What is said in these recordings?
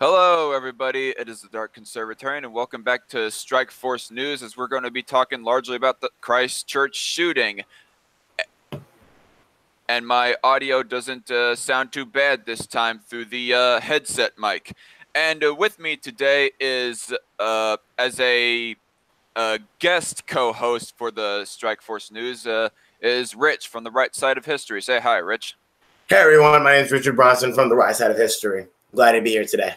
Hello, everybody. It is the Dark Conservatarian, and welcome back to Strike Force News, as we're going to be talking largely about the Christchurch shooting. And my audio doesn't sound too bad this time through the headset mic. And with me today is, as a guest co-host for the Strike Force News, is Rich from the Right Side of History. Say hi, Rich. Hey, everyone. My name is Richard Bronson from the Right Side of History. Glad to be here today.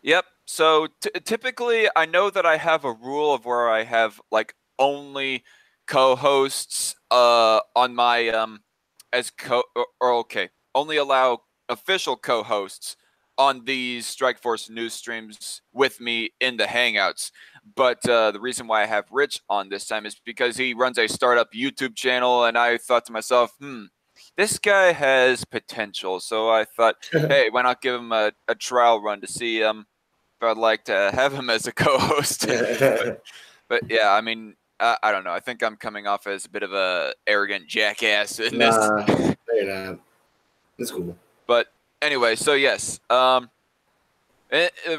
Yep. So typically, I know that I have a rule of where I have like only co-hosts on my as only allow official co-hosts on these Strike Force news streams with me in the Hangouts. But the reason why I have Rich on this time is because he runs a startup YouTube channel, and I thought to myself, this guy has potential. So I thought, hey, why not give him a trial run to see if I'd like to have him as a co-host. but yeah, I mean, I don't know. I think I'm coming off as a bit of a arrogant jackass in this. No, you're not. It's cool. But anyway, so yes,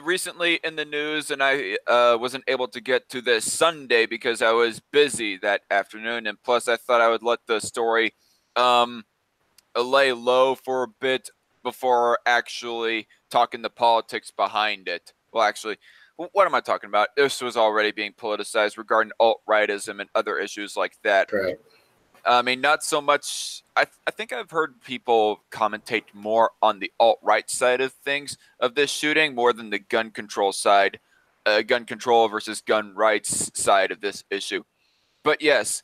recently in the news, and I wasn't able to get to this Sunday because I was busy that afternoon, and plus I thought I would let the story lay low for a bit before actually talking the politics behind it. Well, actually, what am I talking about? This was already being politicized regarding alt-rightism and other issues like that. Right. I mean, not so much. I think I've heard people commentate more on the alt-right side of things of this shooting more than the gun control side, gun control versus gun rights side of this issue. But yes,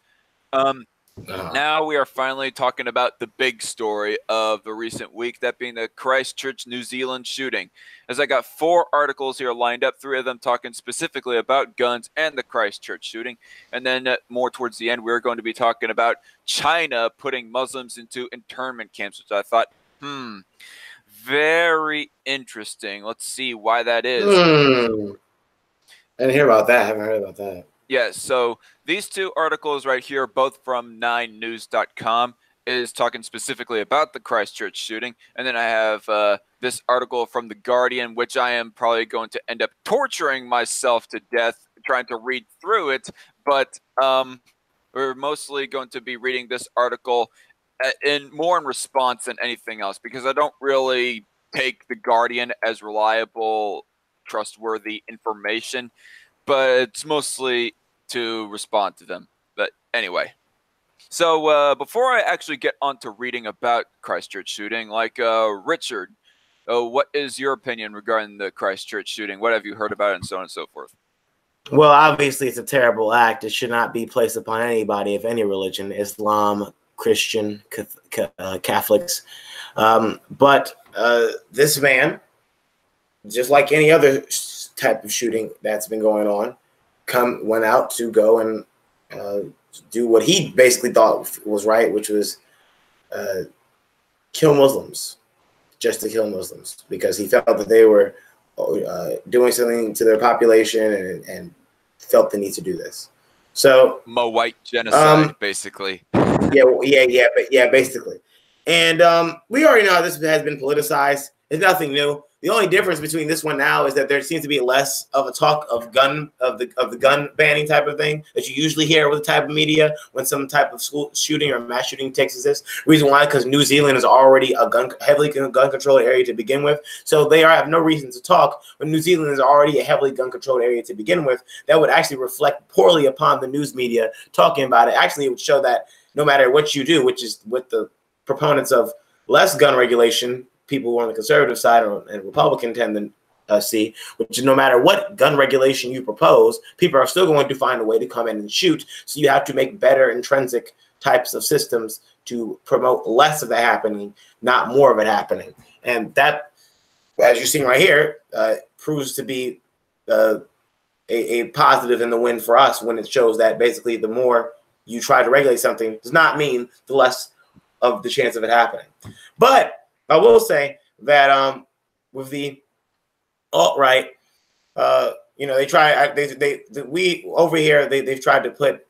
now we are finally talking about the big story of the recent week, that being the Christchurch, New Zealand shooting. As I got 4 articles here lined up, 3 of them talking specifically about guns and the Christchurch shooting. And then more towards the end, we're going to be talking about China putting Muslims into internment camps, which I thought, very interesting. Let's see why that is. I didn't hear about that. I haven't heard about that. Yes, so these 2 articles right here, both from 9news.com, is talking specifically about the Christchurch shooting. And then I have this article from The Guardian, which I am probably going to end up torturing myself to death trying to read through it. But we're mostly going to be reading this article more in response than anything else, because I don't really take The Guardian as reliable, trustworthy information. But it's mostly to respond to them. But anyway, so before I actually get on to reading about Christchurch shooting, like Richard, what is your opinion regarding the Christchurch shooting? What have you heard about it, and so on and so forth? Well, obviously, it's a terrible act. It should not be placed upon anybody of any religion, Islam, Christian, Catholics. But this man, just like any other type of shooting that's been going on, went out to go and do what he basically thought was right, which was kill Muslims, just to kill Muslims, because he felt that they were doing something to their population and felt the need to do this. So white genocide, basically. Yeah, basically. And we already know how this has been politicized. It's nothing new. The only difference between this one now is that there seems to be less of a talk of the gun banning type of thing that you usually hear with the type of media when some type of school shooting or mass shooting takes place. Reason why? Because New Zealand is already a heavily gun controlled area to begin with, so they have no reason to talk. When New Zealand is already a heavily gun controlled area to begin with, that would actually reflect poorly upon the news media talking about it. Actually, it would show that no matter what you do, which is what the proponents of less gun regulation, people who are on the conservative side and Republican tend to see, which is no matter what gun regulation you propose, people are still going to find a way to come in and shoot. So you have to make better intrinsic types of systems to promote less of that happening, not more of it happening. And that, as you're seeing right here, proves to be a positive in the win for us, when it shows that basically the more you try to regulate something does not mean the less of the chance of it happening. But I will say that with the alt-right, they try. We over here they've tried to put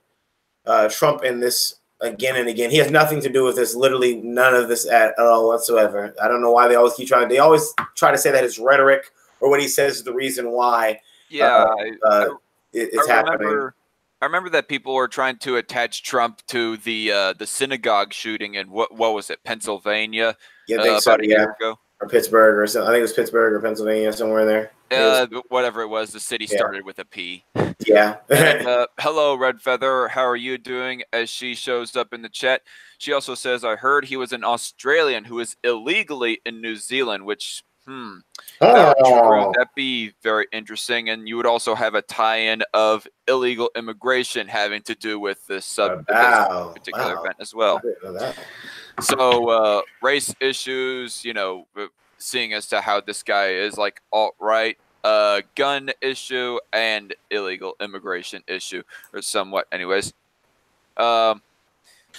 Trump in this again and again. He has nothing to do with this. Literally none of this at all whatsoever. I don't know why they always keep trying. They always try to say that his rhetoric or what he says is the reason why. Yeah, it's I happening. I remember that people were trying to attach Trump to the synagogue shooting in what was it, Pennsylvania, Yeah, I think so. about a year ago. Or Pittsburgh or something. I think it was Pittsburgh or Pennsylvania, somewhere in there. Whatever it was, the city started with a P. Yeah. And hello, Red Feather. How are you doing? As she shows up in the chat, she also says, "I heard he was an Australian who is illegally in New Zealand." Which, if that were true, that'd be very interesting. And you would also have a tie-in of illegal immigration having to do with this particular event as well. I didn't know that. So race issues, seeing as to how this guy is like alt-right, gun issue and illegal immigration issue, or somewhat anyways. But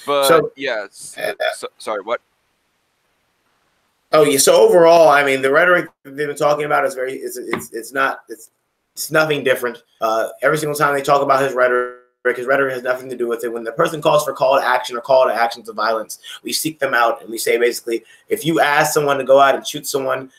so, yeah, sorry, what? Oh yeah, so overall, I mean, the rhetoric they've been talking about is it's nothing different. Every single time they talk about his rhetoric has nothing to do with it. When the person calls for call to action or call to actions of violence, we seek them out and we say basically, if you ask someone to go out and shoot someone,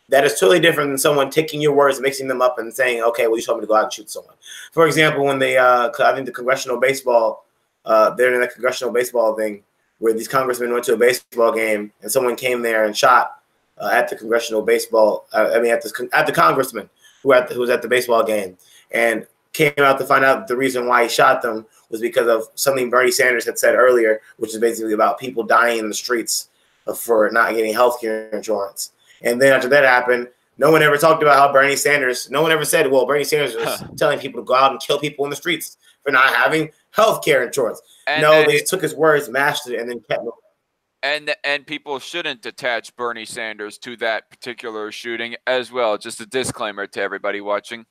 that is totally different than someone taking your words, mixing them up, and saying, okay, well, you told me to go out and shoot someone. For example, when they, I think the congressional baseball, they're in the congressional baseball thing where these congressmen went to a baseball game and someone came there and shot at the congressional baseball, at the congressman who was at the baseball game, and came out to find out the reason why he shot them was because of something Bernie Sanders had said earlier, which is basically about people dying in the streets for not getting health care insurance. And then after that happened, no one ever talked about how no one ever said, well, Bernie Sanders was telling people to go out and kill people in the streets for not having health care insurance. And they took his words, mashed it, and then kept moving. And people shouldn't attach Bernie Sanders to that particular shooting as well. Just a disclaimer to everybody watching.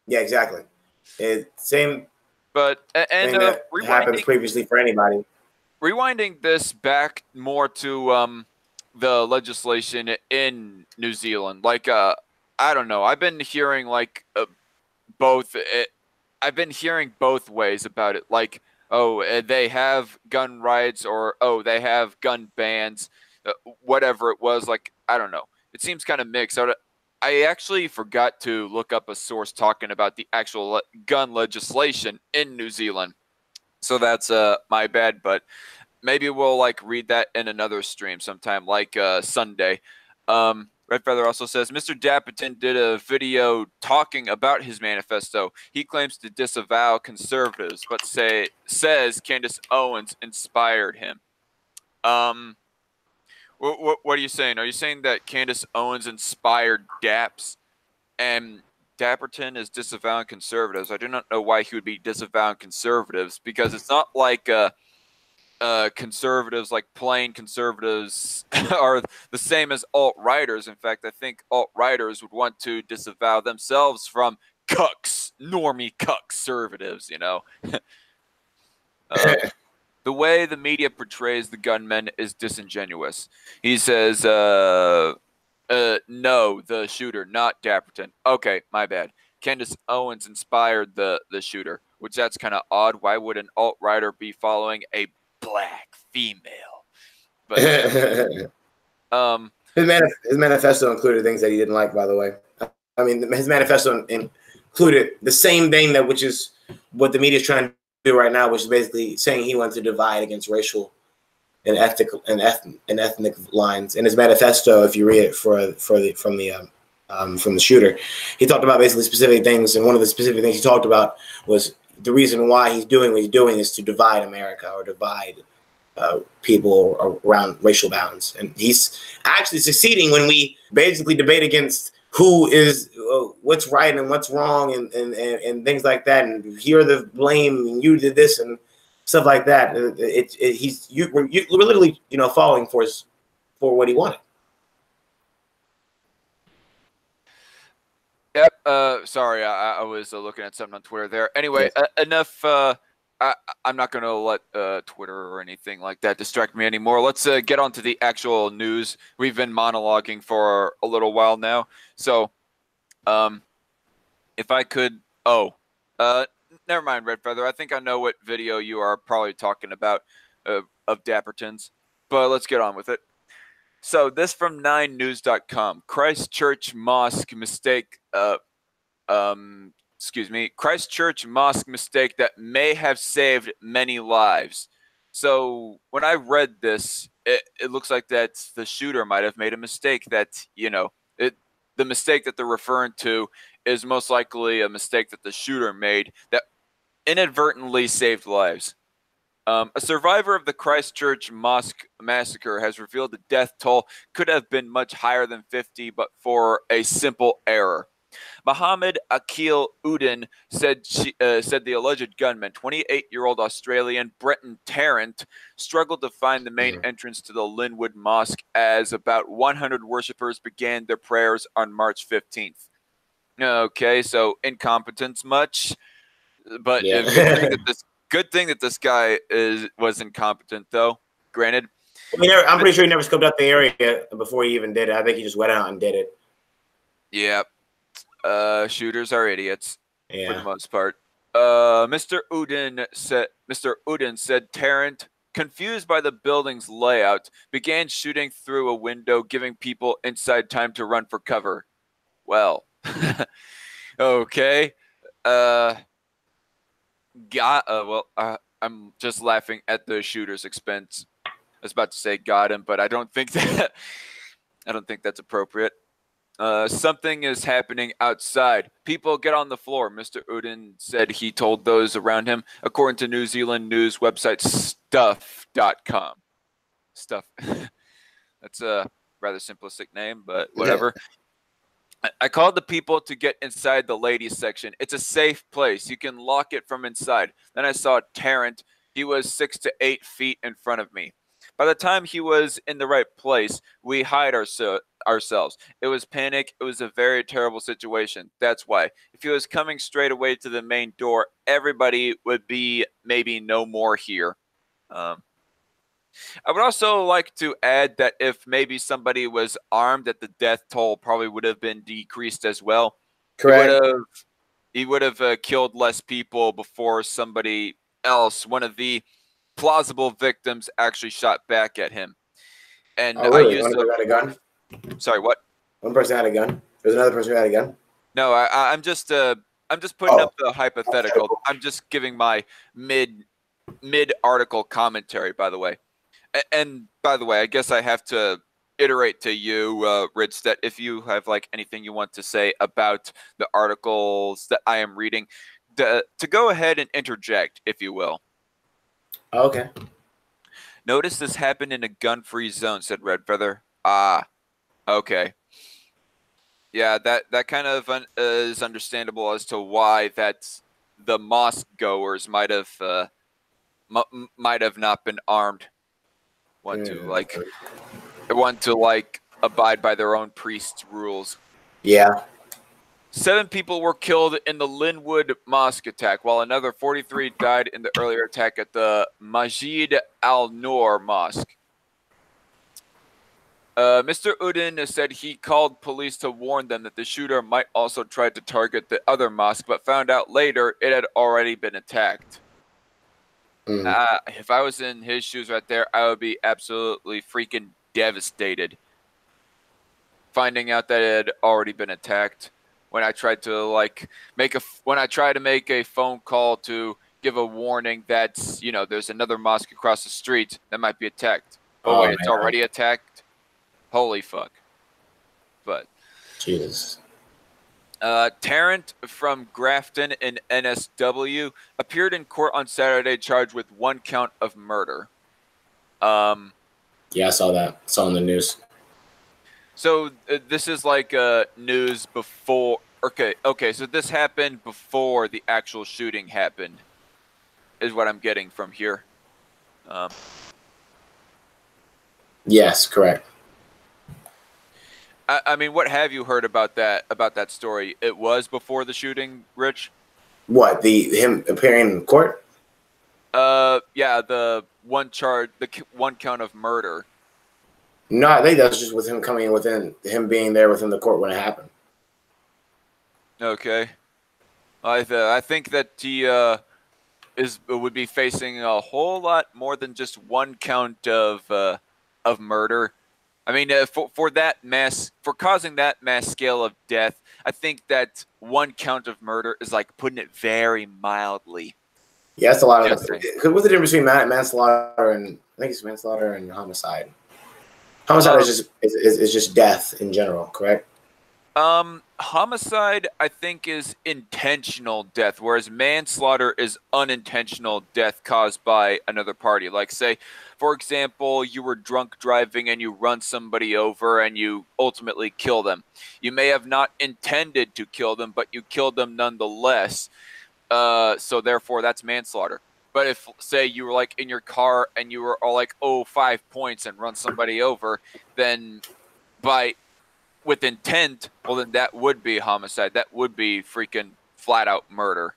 Yeah, exactly. Same. But thing that happened previously for anybody. Rewinding this back more to the legislation in New Zealand, like I don't know. I've been hearing like both. I've been hearing both ways about it. Like, oh, they have gun rights, or oh, they have gun bans. Whatever it was, like I don't know. It seems kind of mixed. I actually forgot to look up a source talking about the actual gun legislation in New Zealand. So that's my bad, but maybe we'll like read that in another stream sometime, like Sunday. Red Feather also says, Mr. Dep't did a video talking about his manifesto. He claims to disavow conservatives, but says Candace Owens inspired him. What are you saying? Are you saying that Candace Owens inspired Daps and Dapperton is disavowing conservatives? I do not know why he would be disavowing conservatives, because it's not like conservatives, like plain conservatives, are the same as alt-righters. In fact, I think alt-righters would want to disavow themselves from cucks, normie cuck-servatives, The way the media portrays the gunmen is disingenuous. He says, no, the shooter, not Dapperton. Okay, my bad. Candace Owens inspired the shooter, which that's kind of odd. Why would an alt-righter be following a black female? But his manifesto included things that he didn't like, by the way. I mean, his manifesto included the same thing which is what the media is trying to do right now, which is basically saying he wants to divide against racial and ethnic lines. In his manifesto, if you read it from the shooter, he talked about basically specific things, and one of the specific things he talked about was the reason why he's doing what he's doing is to divide America, or divide people around racial bounds. And he's actually succeeding when we basically debate against who is what's right and what's wrong, and things like that, and here the blame, and you did this and stuff like that. We're literally falling for what he wanted. Yep. Sorry, I was looking at something on Twitter there. Anyway, yes. Enough. I'm not going to let Twitter or anything like that distract me anymore. Let's get on to the actual news. We've been monologuing for a little while now. So, if I could... never mind, Red Feather. I think I know what video you are probably talking about of Dappertons, but let's get on with it. So this from 9news.com. Christchurch mosque mistake. Excuse me. Christchurch mosque mistake that may have saved many lives. So when I read this, it looks like that the shooter might have made a mistake. That the mistake that they're referring to is most likely a mistake that the shooter made that inadvertently saved lives. A survivor of the Christchurch mosque massacre has revealed the death toll could have been much higher than 50, but for a simple error. Mohammed Akil Udin said the alleged gunman, 28-year-old Australian Breton Tarrant, struggled to find the main entrance to the Linwood Mosque as about 100 worshippers began their prayers on March 15th. Okay, so incompetence much, but Yeah. good thing that this guy was incompetent, though. Granted, I'm pretty sure he never scoped out the area before he even did it. I think he just went out and did it. Yeah. Shooters are idiots for the most part. Mr. Udin said Tarrant, confused by the building's layout, began shooting through a window, giving people inside time to run for cover. Well, okay. I'm just laughing at the shooter's expense. I was about to say got him, but I don't think that's appropriate. Something is happening outside. People get on the floor, Mr. Udin said he told those around him, according to New Zealand news website stuff.com. Stuff. That's a rather simplistic name, but whatever. Yeah. I called the people to get inside the ladies section. It's a safe place. You can lock it from inside. Then I saw Tarrant. He was 6 to 8 feet in front of me. By the time he was in the right place, we hide ourselves. It was panic. It was a very terrible situation. That's why. If he was coming straight away to the main door, everybody would be maybe no more here. I would also like to add that if maybe somebody was armed, that the death toll probably would have been decreased as well. Correct. He would have killed less people before somebody else, one of the plausible victims, actually shot back at him. And oh, really? One person had a gun? Sorry, what? One person had a gun? There's another person who had a gun? No, I'm just putting up the hypothetical. I'm just giving my mid article commentary, by the way. And by the way, I guess I have to iterate to you, Ritz, that if you have like anything you want to say about the articles that I am reading, to go ahead and interject, if you will. Okay. Notice this happened in a gun-free zone, said Red Feather. Ah, okay. Yeah, that kind of is understandable as to why that the mosque goers might have not been armed. Want to abide by their own priest's rules. Yeah. 7 people were killed in the Linwood Mosque attack, while another 43 died in the earlier attack at the Masjid al-Noor Mosque. Mr. Udin said he called police to warn them that the shooter might also try to target the other mosque, but found out later it had already been attacked. If I was in his shoes right there, I would be absolutely freaking devastated. Finding out that it had already been attacked. When I tried to make a phone call to give a warning that there's another mosque across the street that might be attacked. Oh wait, it's already attacked. Holy fuck! But Jesus. Tarrant from Grafton in NSW appeared in court on Saturday, charged with 1 count of murder. Yeah, I saw that. It's on the news. So this is like news before. Okay. So this happened before the actual shooting happened, is what I'm getting from here. Yes, correct. I mean, what have you heard about that story? It was before the shooting, Rich? What, him appearing in court? Yeah, the 1 count of murder. No, I think that's just with him him being there within the court when it happened. Okay. I think that he would be facing a whole lot more than just one count of murder. I mean, for causing that mass scale of death, I think that one count of murder is like putting it very mildly. Yeah, that's a lot of. Yes, What's the difference between manslaughter and I think it's manslaughter and homicide? Homicide is just death in general, correct? Homicide, I think, is intentional death, whereas manslaughter is unintentional death caused by another party. Like, say, for example, you were drunk driving and you run somebody over and you ultimately kill them. You may have not intended to kill them, but you killed them nonetheless. So therefore, that's manslaughter. But if, say, you were like in your car and you were all like, oh, 5 points and run somebody over, then with intent, well, then that would be homicide. That would be freaking flat out murder.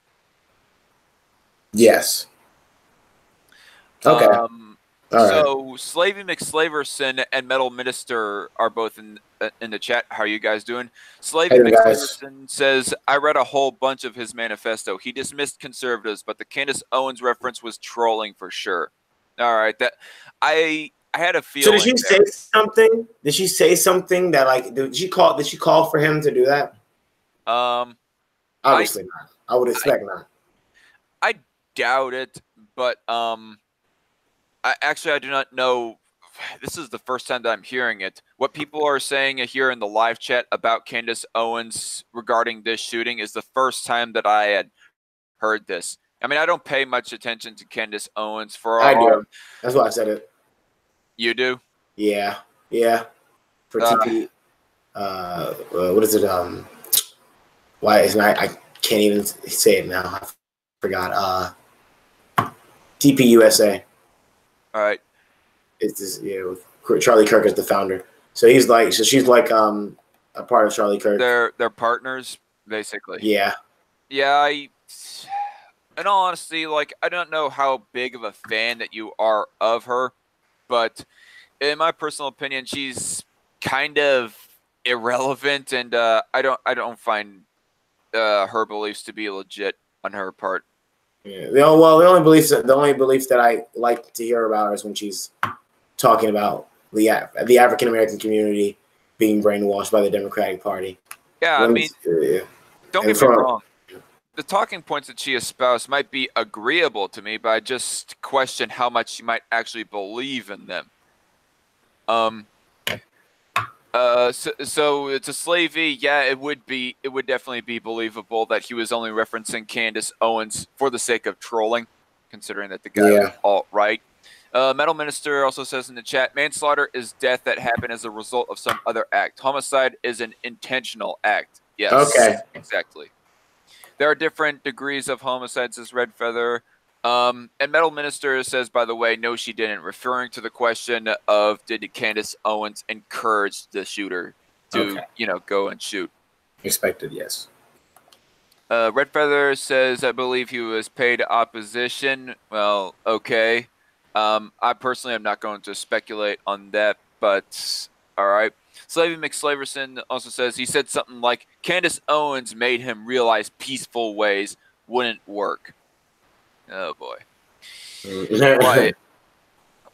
Yes. Okay. So Slavey McSlaverson and Metal Minister are both in the chat. How are you guys doing? Slavey McSlaverson says, I read a whole bunch of his manifesto. He dismissed conservatives, but the Candace Owens reference was trolling for sure. All right. I had a feeling. So did she say something? Did she say something that like did she call for him to do that? Obviously not. I would expect not. I doubt it, but I do not know. This is the first time that I'm hearing it. What people are saying here in the live chat about Candace Owens regarding this shooting is the first time that I had heard this. I mean, I don't pay much attention to Candace Owens I do. That's why I said it. You do? Yeah. For TP, what is it? Why isn't I can't even say it now. I forgot. TP USA. All right. It's this, Charlie Kirk is the founder. So she's like a part of Charlie Kirk. They're partners, basically. Yeah. Yeah, in all honesty, like, I don't know how big of a fan that you are of her, but in my personal opinion, she's kind of irrelevant, and I don't find her beliefs to be legit on her part. Yeah. The only beliefs that I like to hear about her is when she's talking about the African American community being brainwashed by the Democratic Party. Yeah, I mean, don't get me wrong. The talking points that she espoused might be agreeable to me, but I just question how much she might actually believe in them. So it's a Slavey. Yeah, it would definitely be believable that he was only referencing Candace Owens for the sake of trolling, considering that the guy was alt-right. Metal Minister also says in the chat, manslaughter is death that happened as a result of some other act. Homicide is an intentional act. Yes. Okay. Exactly. There are different degrees of homicide, says Red Feather. And Metal Minister says, by the way, no, she didn't, referring to the question of did Candace Owens encourage the shooter to, go and shoot? Expected, yes. Red Feather says, I believe he was paid opposition. Well, okay. I personally am not going to speculate on that, but all right. Slavey McSlaverson also says he said something like Candace Owens made him realize peaceful ways wouldn't work. Oh boy.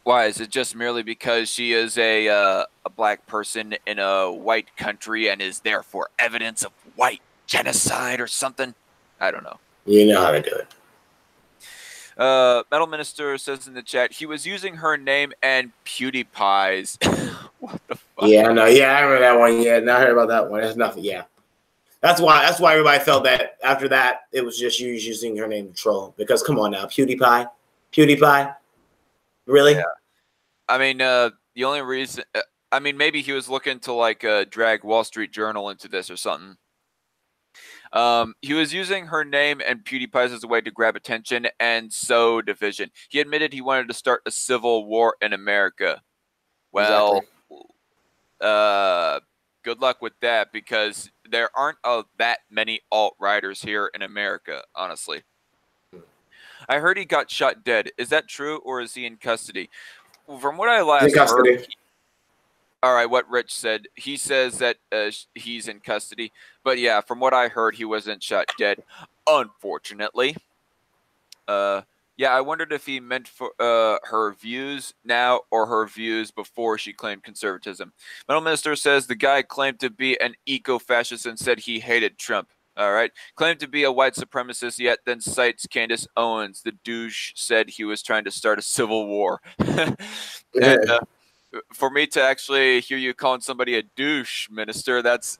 Why is it just merely because she is a black person in a white country and is therefore evidence of white genocide or something? I don't know. You know how to do it. Metal Minister says in the chat he was using her name and PewDiePie's. What the fuck? Yeah, no, yeah, I remember that one. Yeah, not heard about that one. That's nothing. Yeah, that's why everybody felt that after that it was just you using her name to troll. Because come on now, PewDiePie, really? Yeah. I mean, the only reason, I mean, maybe he was looking to like drag Wall Street Journal into this or something. He was using her name and PewDiePie's as a way to grab attention and sow division. He admitted he wanted to start a civil war in America. Well, good luck with that, because there aren't that many alt-righters here in America, honestly. I heard he got shot dead. Is that true, or is he in custody? From what I last heard, all right, what Rich said, he says that he's in custody. But yeah, from what I heard, he wasn't shot dead. unfortunately. Yeah, I wondered if he meant for her views now or her views before she claimed conservatism. Metal Minister says the guy claimed to be an eco-fascist and said he hated Trump. All right. Claimed to be a white supremacist, yet then cites Candace Owens. The douche said he was trying to start a civil war. And for me to actually hear you calling somebody a douche, Minister, that's...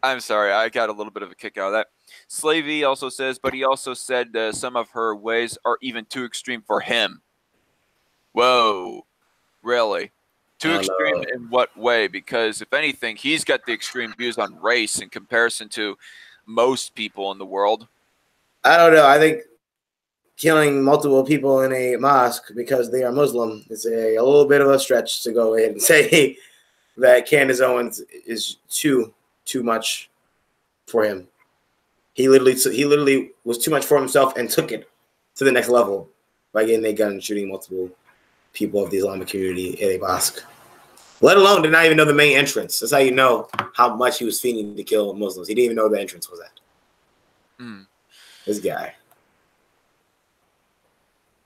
I'm sorry, I got a little bit of a kick out of that. Slavey also says, but he also said some of her ways are even too extreme for him. Whoa, really? Too extreme in what way? Because if anything, he's got the extreme views on race in comparison to most people in the world. I don't know. I think killing multiple people in a mosque because they are Muslim is a little bit of a stretch to go ahead and say that Candace Owens is too much for him. He literally was too much for himself and took it to the next level by getting a gun and shooting multiple people of the Islamic community in a mosque. Let alone did not even know the main entrance. That's how you know how much he was fiending to kill Muslims. He didn't even know the entrance was at. This guy.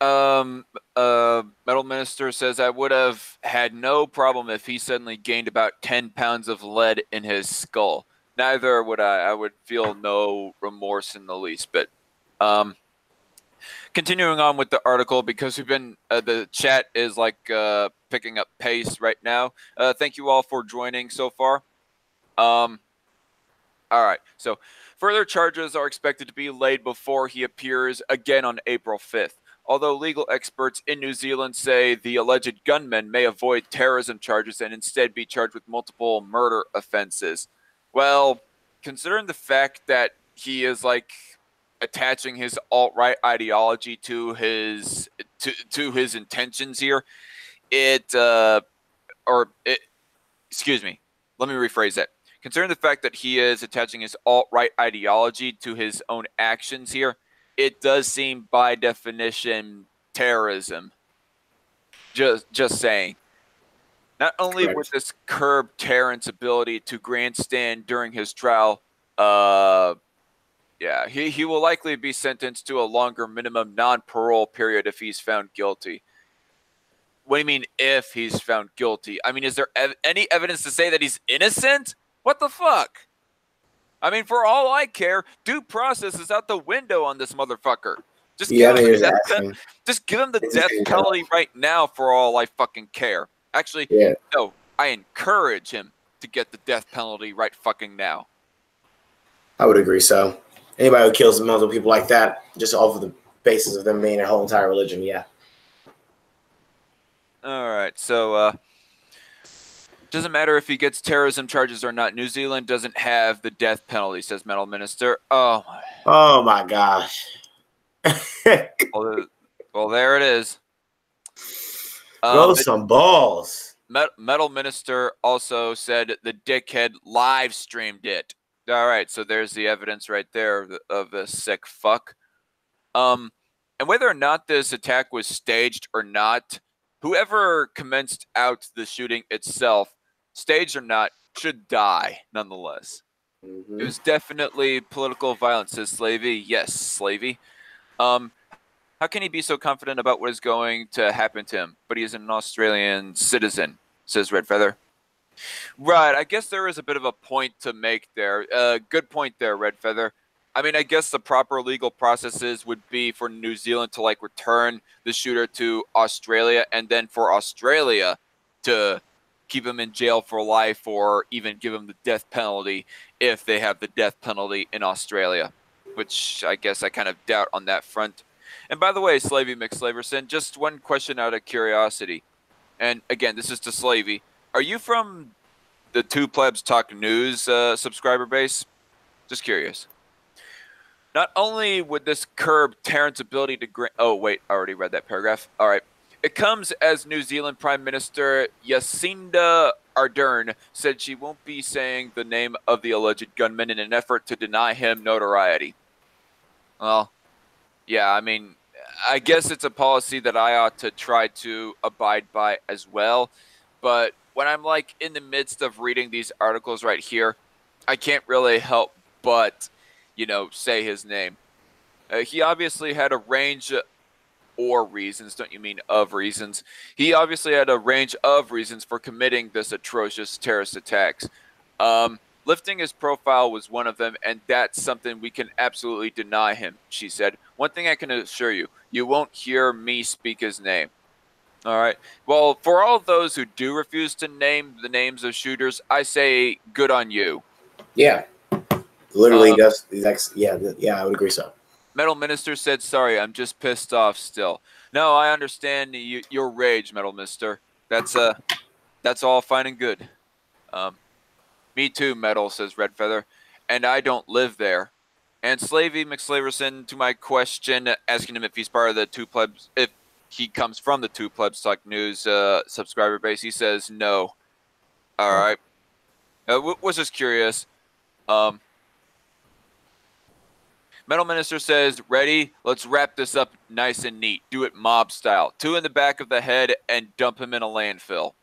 Metal Minister says, I would have had no problem if he suddenly gained about 10 pounds of lead in his skull. Neither would I. I would feel no remorse in the least bit. Continuing on with the article, because we've been, the chat is like picking up pace right now. Thank you all for joining so far. All right. So further charges are expected to be laid before he appears again on April 5th. Although legal experts in New Zealand say the alleged gunman may avoid terrorism charges and instead be charged with multiple murder offenses. Well, considering the fact that he is like attaching his alt-right ideology to his intentions here, excuse me, let me rephrase that. Considering the fact that he is attaching his alt-right ideology to his own actions here, it does seem by definition terrorism. Just saying. Not only would this curb Tarrant's ability to grandstand during his trial, yeah, he will likely be sentenced to a longer minimum non-parole period if he's found guilty. What do you mean if he's found guilty? I mean, is there any evidence to say that he's innocent? What the fuck? I mean, for all I care, due process is out the window on this motherfucker. Just give him the death penalty right now for all I fucking care. Actually, no, I encourage him to get the death penalty right fucking now. I would agree so. Anybody who kills multiple people like that, just off of the basis of them being their whole entire religion, yeah. All right, so doesn't matter if he gets terrorism charges or not. New Zealand doesn't have the death penalty, says Metal Minister. Oh my gosh. well, there it is. Grow some balls. Metal Minister also said the dickhead live streamed it. All right, so there's the evidence right there of the sick fuck. And whether or not this attack was staged or not, whoever commenced out the shooting itself, staged or not, should die nonetheless. It was definitely political violence, says Slavey. Yes, Slavey. How can he be so confident about what is going to happen to him? But he is an Australian citizen, says Red Feather. Right, I guess there is a bit of a point to make there. Good point there, Red Feather. I mean, I guess the proper legal processes would be for New Zealand to like return the shooter to Australia, and then for Australia to keep him in jail for life or even give him the death penalty if they have the death penalty in Australia, which I guess I kind of doubt on that front. And by the way, Slavey McSlaverson, just one question out of curiosity. And again, this is to Slavey. Are you from the Two Plebs Talk News subscriber base? Just curious. Not only would this curb Tarrant's ability to grant... Oh, wait, I already read that paragraph. All right. It comes as New Zealand Prime Minister Jacinda Ardern said she won't be saying the name of the alleged gunman in an effort to deny him notoriety. Well, yeah, I mean, I guess it's a policy that I ought to try to abide by as well. But when I'm like in the midst of reading these articles right here, I can't really help but, say his name. He obviously had a range or reasons, don't you mean of reasons? He obviously had a range of reasons for committing this atrocious terrorist attacks. Lifting his profile was one of them, and that's something we can absolutely deny him, she said. One thing I can assure you, you won't hear me speak his name. All right. Well, for all those who do refuse to name the names of shooters, I say good on you. Yeah. Literally does. Yeah, I would agree so. Metal Minister said, sorry, I'm just pissed off still. No, I understand your rage, Metal Minister. That's all fine and good. Me too, Metal, says Red Feather. And I don't live there. And Slavey McSlaverson, to my question, asking him if he's part of the Two Plebs, if he comes from the Two Plebs Talk News subscriber base, he says no. All right. Was just curious. Metal Minister says, ready? Let's wrap this up nice and neat. Do it mob style. 2 in the back of the head and dump him in a landfill.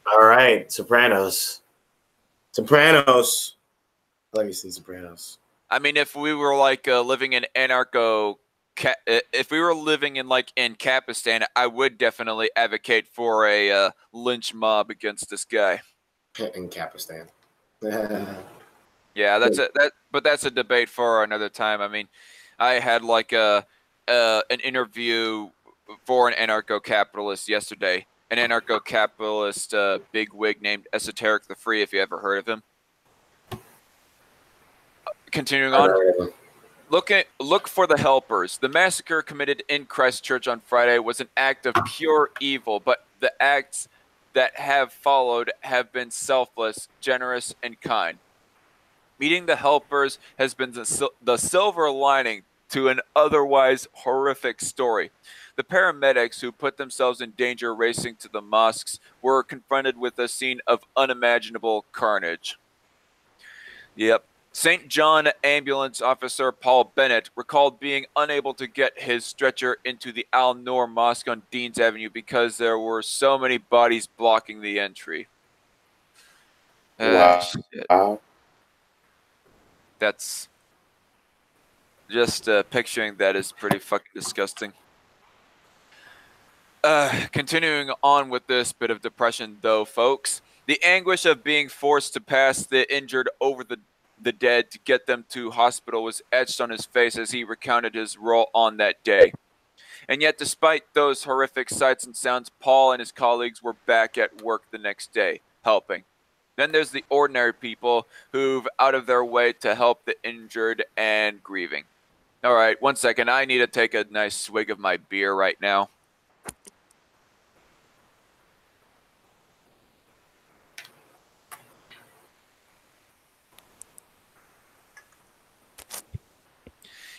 All right. Sopranos. Let me see Sopranos. I mean, if we were like living in if we were living in Kapistan, I would definitely advocate for a lynch mob against this guy. In Kapistan. Yeah, but that's a debate for another time. I mean, I had an interview for an anarcho-capitalist yesterday. An anarcho-capitalist bigwig named Esoteric the Free, if you ever heard of him. Continuing on. Look for the helpers. The massacre committed in Christchurch on Friday was an act of pure evil, but the acts that have followed have been selfless, generous, and kind. Meeting the helpers has been the silver lining to an otherwise horrific story. The paramedics who put themselves in danger racing to the mosques were confronted with a scene of unimaginable carnage. Yep. St. John ambulance officer Paul Bennett recalled being unable to get his stretcher into the Al Noor Mosque on Deans Avenue because there were so many bodies blocking the entry. Wow. Shit. That's just picturing that is pretty fucking disgusting. Continuing on with this bit of depression, though, folks, the anguish of being forced to pass the injured over the dead to get them to hospital was etched on his face as he recounted his role on that day. And yet, despite those horrific sights and sounds, Paul and his colleagues were back at work the next day, helping. Then there's the ordinary people who've out of their way to help the injured and grieving. All right, 1 second. I need to take a nice swig of my beer right now.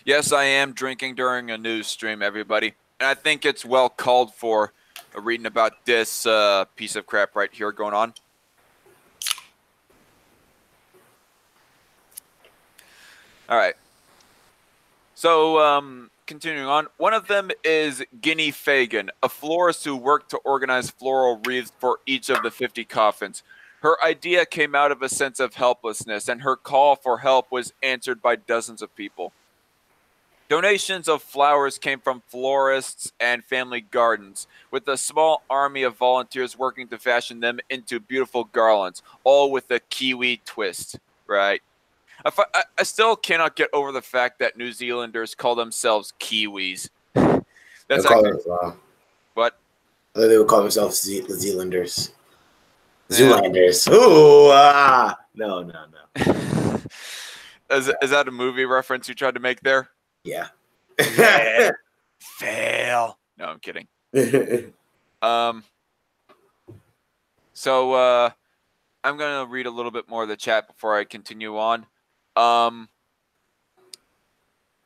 Yes, I am drinking during a news stream, everybody. And I think it's well called for reading about this piece of crap right here going on. All right. So, continuing on, one of them is Guinea Fagan, a florist who worked to organize floral wreaths for each of the 50 coffins. Her idea came out of a sense of helplessness, and her call for help was answered by dozens of people. Donations of flowers came from florists and family gardens, with a small army of volunteers working to fashion them into beautiful garlands, all with a Kiwi twist, right? I still cannot get over the fact that New Zealanders call themselves Kiwis. That's what? They would call themselves Zealanders. Zoolanders. Ooh, no. Is that a movie reference you tried to make there? Yeah. Fail. No, I'm kidding. So I'm going to read a little bit more of the chat before I continue on.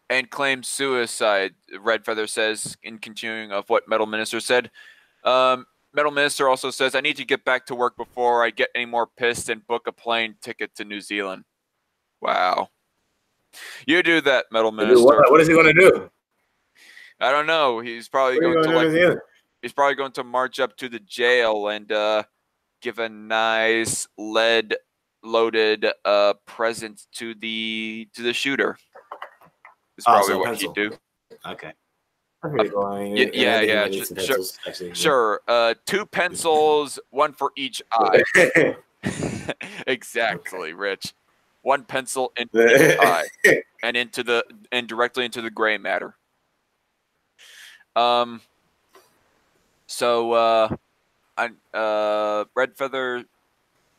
And claim suicide, Red Feather says, in continuing of what Metal Minister said. Metal Minister also says, I need to get back to work before I get any more pissed and book a plane ticket to New Zealand. Wow. You do that, Metal Minister. What is he going to do? I don't know. He's probably he's probably going to march up to the jail and give a nice lead loaded present to the shooter. Is Oh, probably so what pencil. he'd do. Okay. Yeah. Some pencils, actually. Sure. 2 pencils, 1 for each eye. Exactly, Okay. Rich. 1 pencil in each eye, and directly into the gray matter. So Red Feather.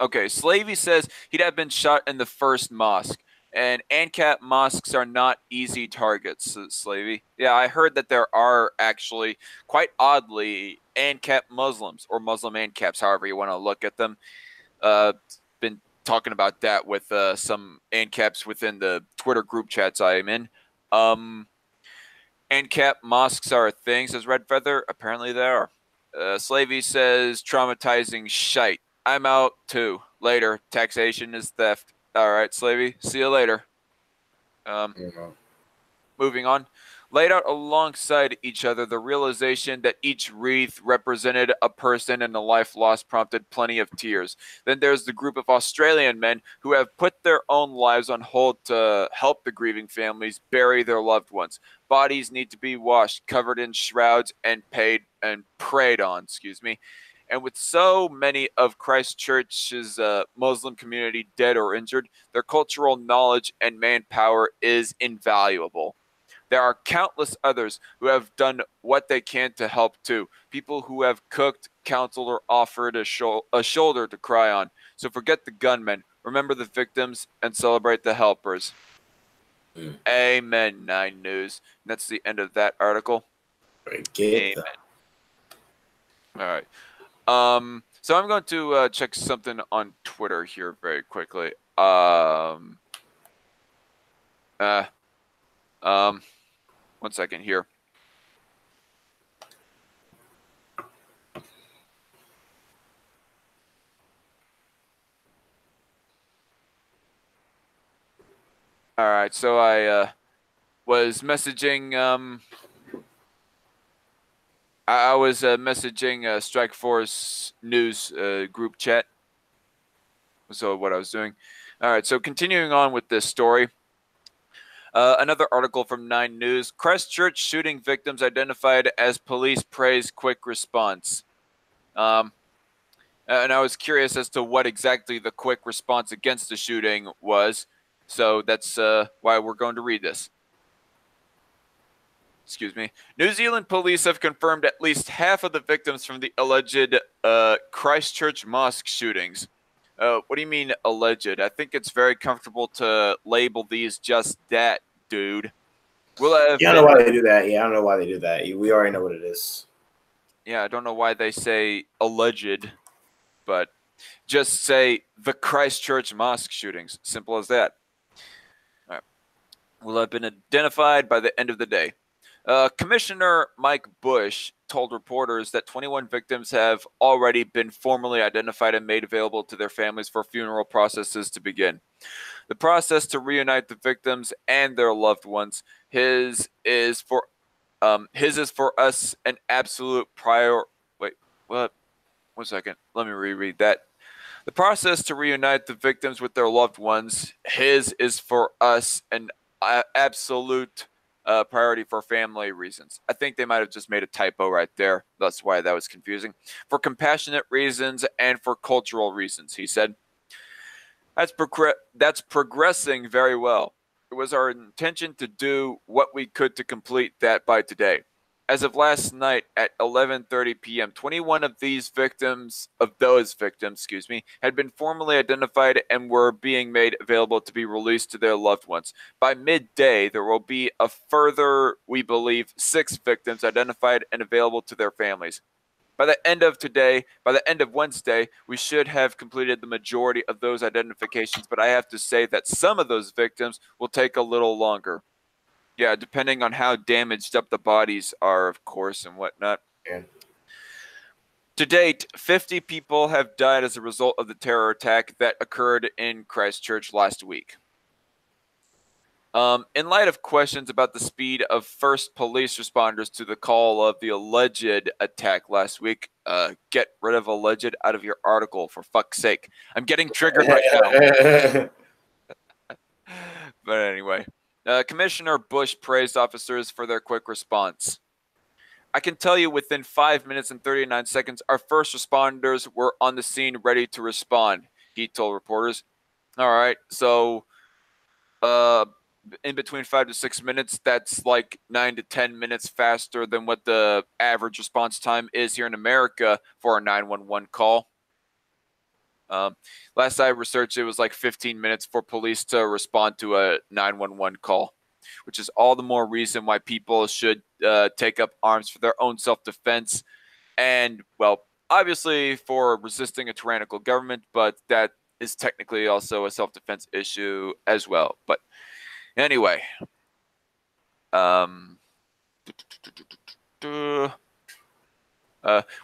Okay, Slavey says he'd have been shot in the first mosque, and ANCAP mosques are not easy targets, says Slavey. Yeah, I heard that there are actually, quite oddly, ANCAP Muslims, or Muslim ANCAPs, however you want to look at them. Been talking about that with some ANCAPs within the Twitter group chats I am in. ANCAP mosques are a thing, says Red Feather. Apparently they are. Slavey says traumatizing shite. I'm out too. Later. Taxation is theft. All right, Slavey. See you later. Moving on. Laid out alongside each other, the realization that each wreath represented a person and a life lost prompted plenty of tears. Then there's the group of Australian men who have put their own lives on hold to help the grieving families bury their loved ones. Bodies need to be washed, covered in shrouds, and prayed on. And with so many of Christchurch's Muslim community dead or injured, their cultural knowledge and manpower is invaluable. There are countless others who have done what they can to help too. People who have cooked, counseled, or offered a shoulder to cry on. So forget the gunmen, remember the victims, and celebrate the helpers. Amen, 9 News. And that's the end of that article. Amen. All right. So I'm going to check something on Twitter here very quickly. One second here. All right, so I was messaging. I was messaging Strike Force News group chat. So what I was doing. All right, so continuing on with this story. Another article from 9 News. Christchurch shooting victims identified as police praise quick response. And I was curious as to what exactly the quick response against the shooting was. So that's why we're going to read this. Excuse me. New Zealand police have confirmed at least half of the victims from the alleged Christchurch mosque shootings. What do you mean alleged? I think it's very comfortable to label these just that, dude. I don't know why they do that. Yeah, I don't know why they do that. We already know what it is. Yeah, I don't know why they say alleged, but just say the Christchurch mosque shootings. Simple as that. All right. Will have been identified by the end of the day. Commissioner Mike Bush told reporters that 21 victims have already been formally identified and made available to their families for funeral processes to begin. The process to reunite the victims and their loved ones, his is for us an absolute prior. Wait, what? 1 second. Let me reread that. The process to reunite the victims with their loved ones, his is for us an absolute priority for family reasons. I think they might have just made a typo right there. That's why that was confusing. For compassionate reasons and for cultural reasons, he said. That's progressing very well. It was our intention to do what we could to complete that by today. As of last night at 11:30 p.m., 21 of those victims, had been formally identified and were being made available to be released to their loved ones. By midday, there will be a further, we believe, 6 victims identified and available to their families. By the end of Wednesday, we should have completed the majority of those identifications, but I have to say that some of those victims will take a little longer. Yeah, depending on how damaged up the bodies are, of course, and whatnot. Yeah. To date, 50 people have died as a result of the terror attack that occurred in Christchurch last week. In light of questions about the speed of first police responders to the call of the alleged attack last week, get rid of alleged out of your article, for fuck's sake. I'm getting triggered right now. But anyway, Commissioner Bush praised officers for their quick response. I can tell you within 5 minutes and 39 seconds, our first responders were on the scene ready to respond, he told reporters. All right, so in between 5 to 6 minutes, that's like 9 to 10 minutes faster than what the average response time is here in America for a 911 call. Last I researched, it was like 15 minutes for police to respond to a 911 call, which is all the more reason why people should take up arms for their own self-defense and, well, obviously for resisting a tyrannical government, but that is technically also a self-defense issue as well. But anyway,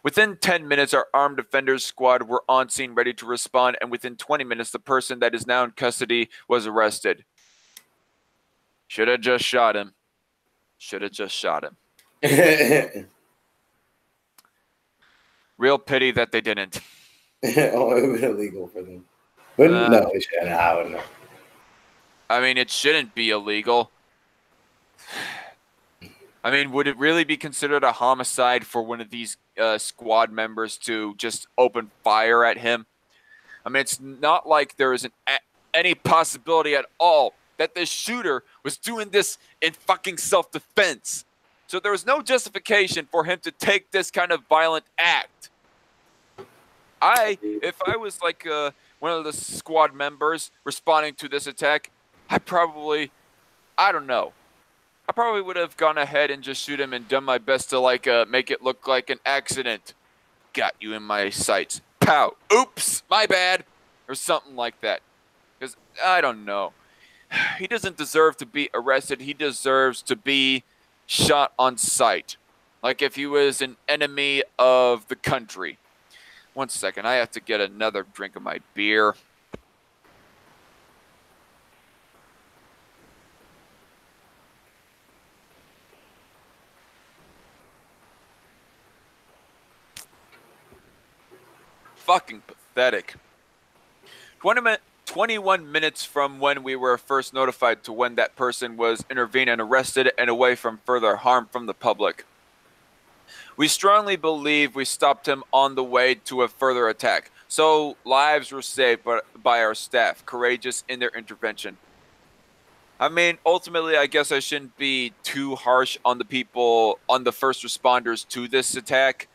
within 10 minutes, our armed defenders squad were on scene ready to respond, and within 20 minutes, the person that is now in custody was arrested. Should have just shot him. Should have just shot him. Real pity that they didn't. Oh, it would have been illegal for them. But no, it shouldn't. I don't know. I mean, it shouldn't be illegal. I mean, would it really be considered a homicide for one of these squad members to just open fire at him? I mean, it's not like there isn't any possibility at all that this shooter was doing this in fucking self-defense. So there was no justification for him to take this kind of violent act. If I was like one of the squad members responding to this attack, I probably would have gone ahead and just shoot him and done my best to like make it look like an accident. Got you in my sights. Pow. Oops, my bad. Or something like that. Because I don't know. He doesn't deserve to be arrested. He deserves to be shot on sight. Like if he was an enemy of the country. 1 second, I have to get another drink of my beer. Fucking pathetic. 21 minutes from when we were first notified to when that person was intervened and arrested and away from further harm from the public. We strongly believe we stopped him on the way to a further attack, so lives were saved by our staff, courageous in their intervention. I mean, ultimately, I guess I shouldn't be too harsh on the people, on the first responders to this attack.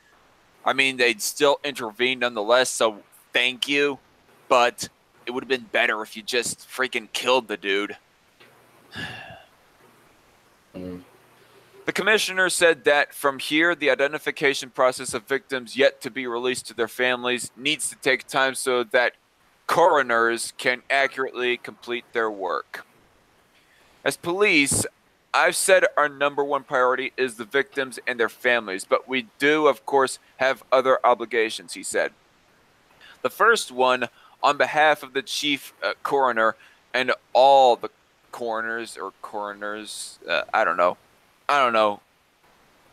I mean, they'd still intervened nonetheless, so thank you. But it would have been better if you just freaking killed the dude. The commissioner said that from here, the identification process of victims yet to be released to their families needs to take time so that coroners can accurately complete their work. As police, I've said our #1 priority is the victims and their families, but we do, of course, have other obligations, he said. The first one, on behalf of the chief coroner and all the coroners, I don't know.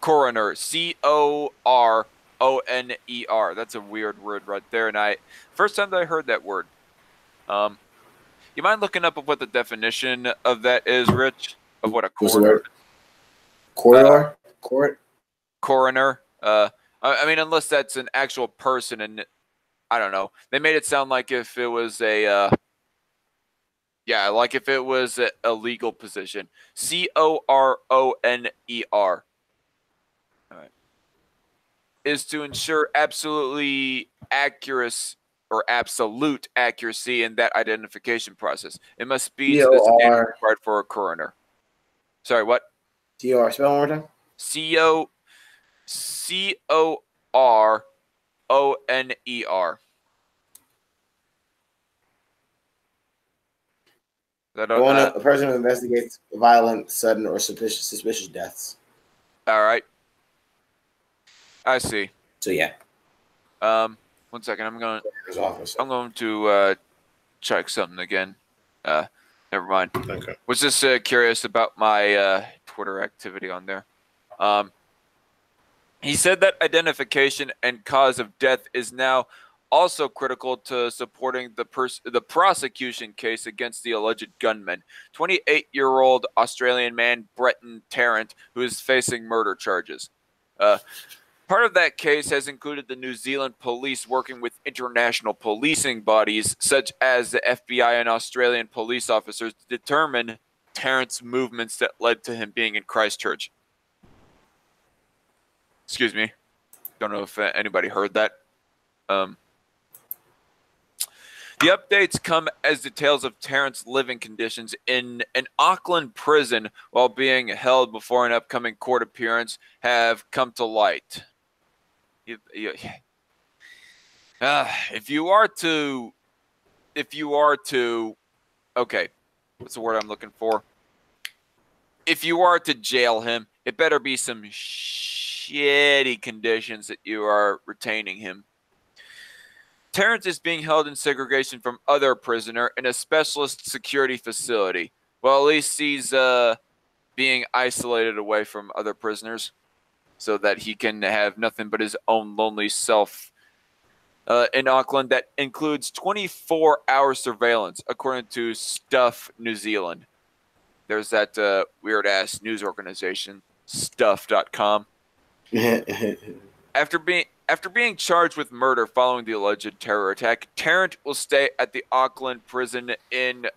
Coroner, C-O-R-O-N-E-R. That's a weird word right there, and first time that I heard that word. You mind looking up what the definition of that is, Rich? Of what a coroner is? Coroner? Coroner. I mean, unless that's an actual person, and I don't know. They made it sound like if it was like if it was a legal position. C-O-R-O-N-E-R. All right. Is to ensure absolute accuracy in that identification process. It must be to the standard required for a coroner. Sorry, what? C-O-R. Spell one more time. C-O-R-O-N-E-R. A person who investigates violent, sudden, or suspicious deaths. All right. I see. So yeah. 1 second. I'm going to check something again. Never mind. Okay. Was just curious about my Twitter activity on there. He said that identification and cause of death is now also critical to supporting the prosecution case against the alleged gunman, 28-year-old Australian man Breton Tarrant, who is facing murder charges. Part of that case has included the New Zealand police working with international policing bodies, such as the FBI and Australian police officers, to determine Tarrant's movements that led to him being in Christchurch. Excuse me. Don't know if anybody heard that. The updates come as details of Tarrant's living conditions in an Auckland prison while being held before an upcoming court appearance have come to light. If you are to, okay, what's the word I'm looking for? If you are to jail him, it better be some shitty conditions that you are retaining him. Tarrant is being held in segregation from other prisoner in a specialist security facility. Well, at least he's being isolated away from other prisoners so that he can have nothing but his own lonely self in Auckland. That includes 24-hour surveillance, according to Stuff New Zealand. There's that weird-ass news organization, Stuff.com. After being charged with murder following the alleged terror attack, Tarrant will stay at the Auckland prison in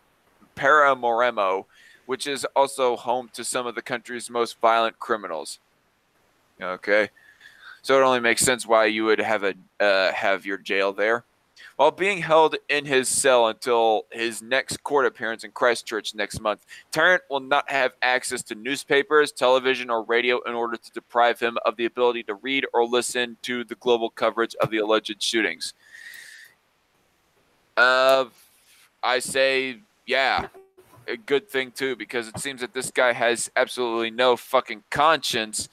Paramoremo, which is also home to some of the country's most violent criminals. Okay, so it only makes sense why you would have your jail there. While being held in his cell until his next court appearance in Christchurch next month, Tarrant will not have access to newspapers, television, or radio in order to deprive him of the ability to read or listen to the global coverage of the alleged shootings. I say, yeah, a good thing too, because it seems that this guy has absolutely no fucking conscience,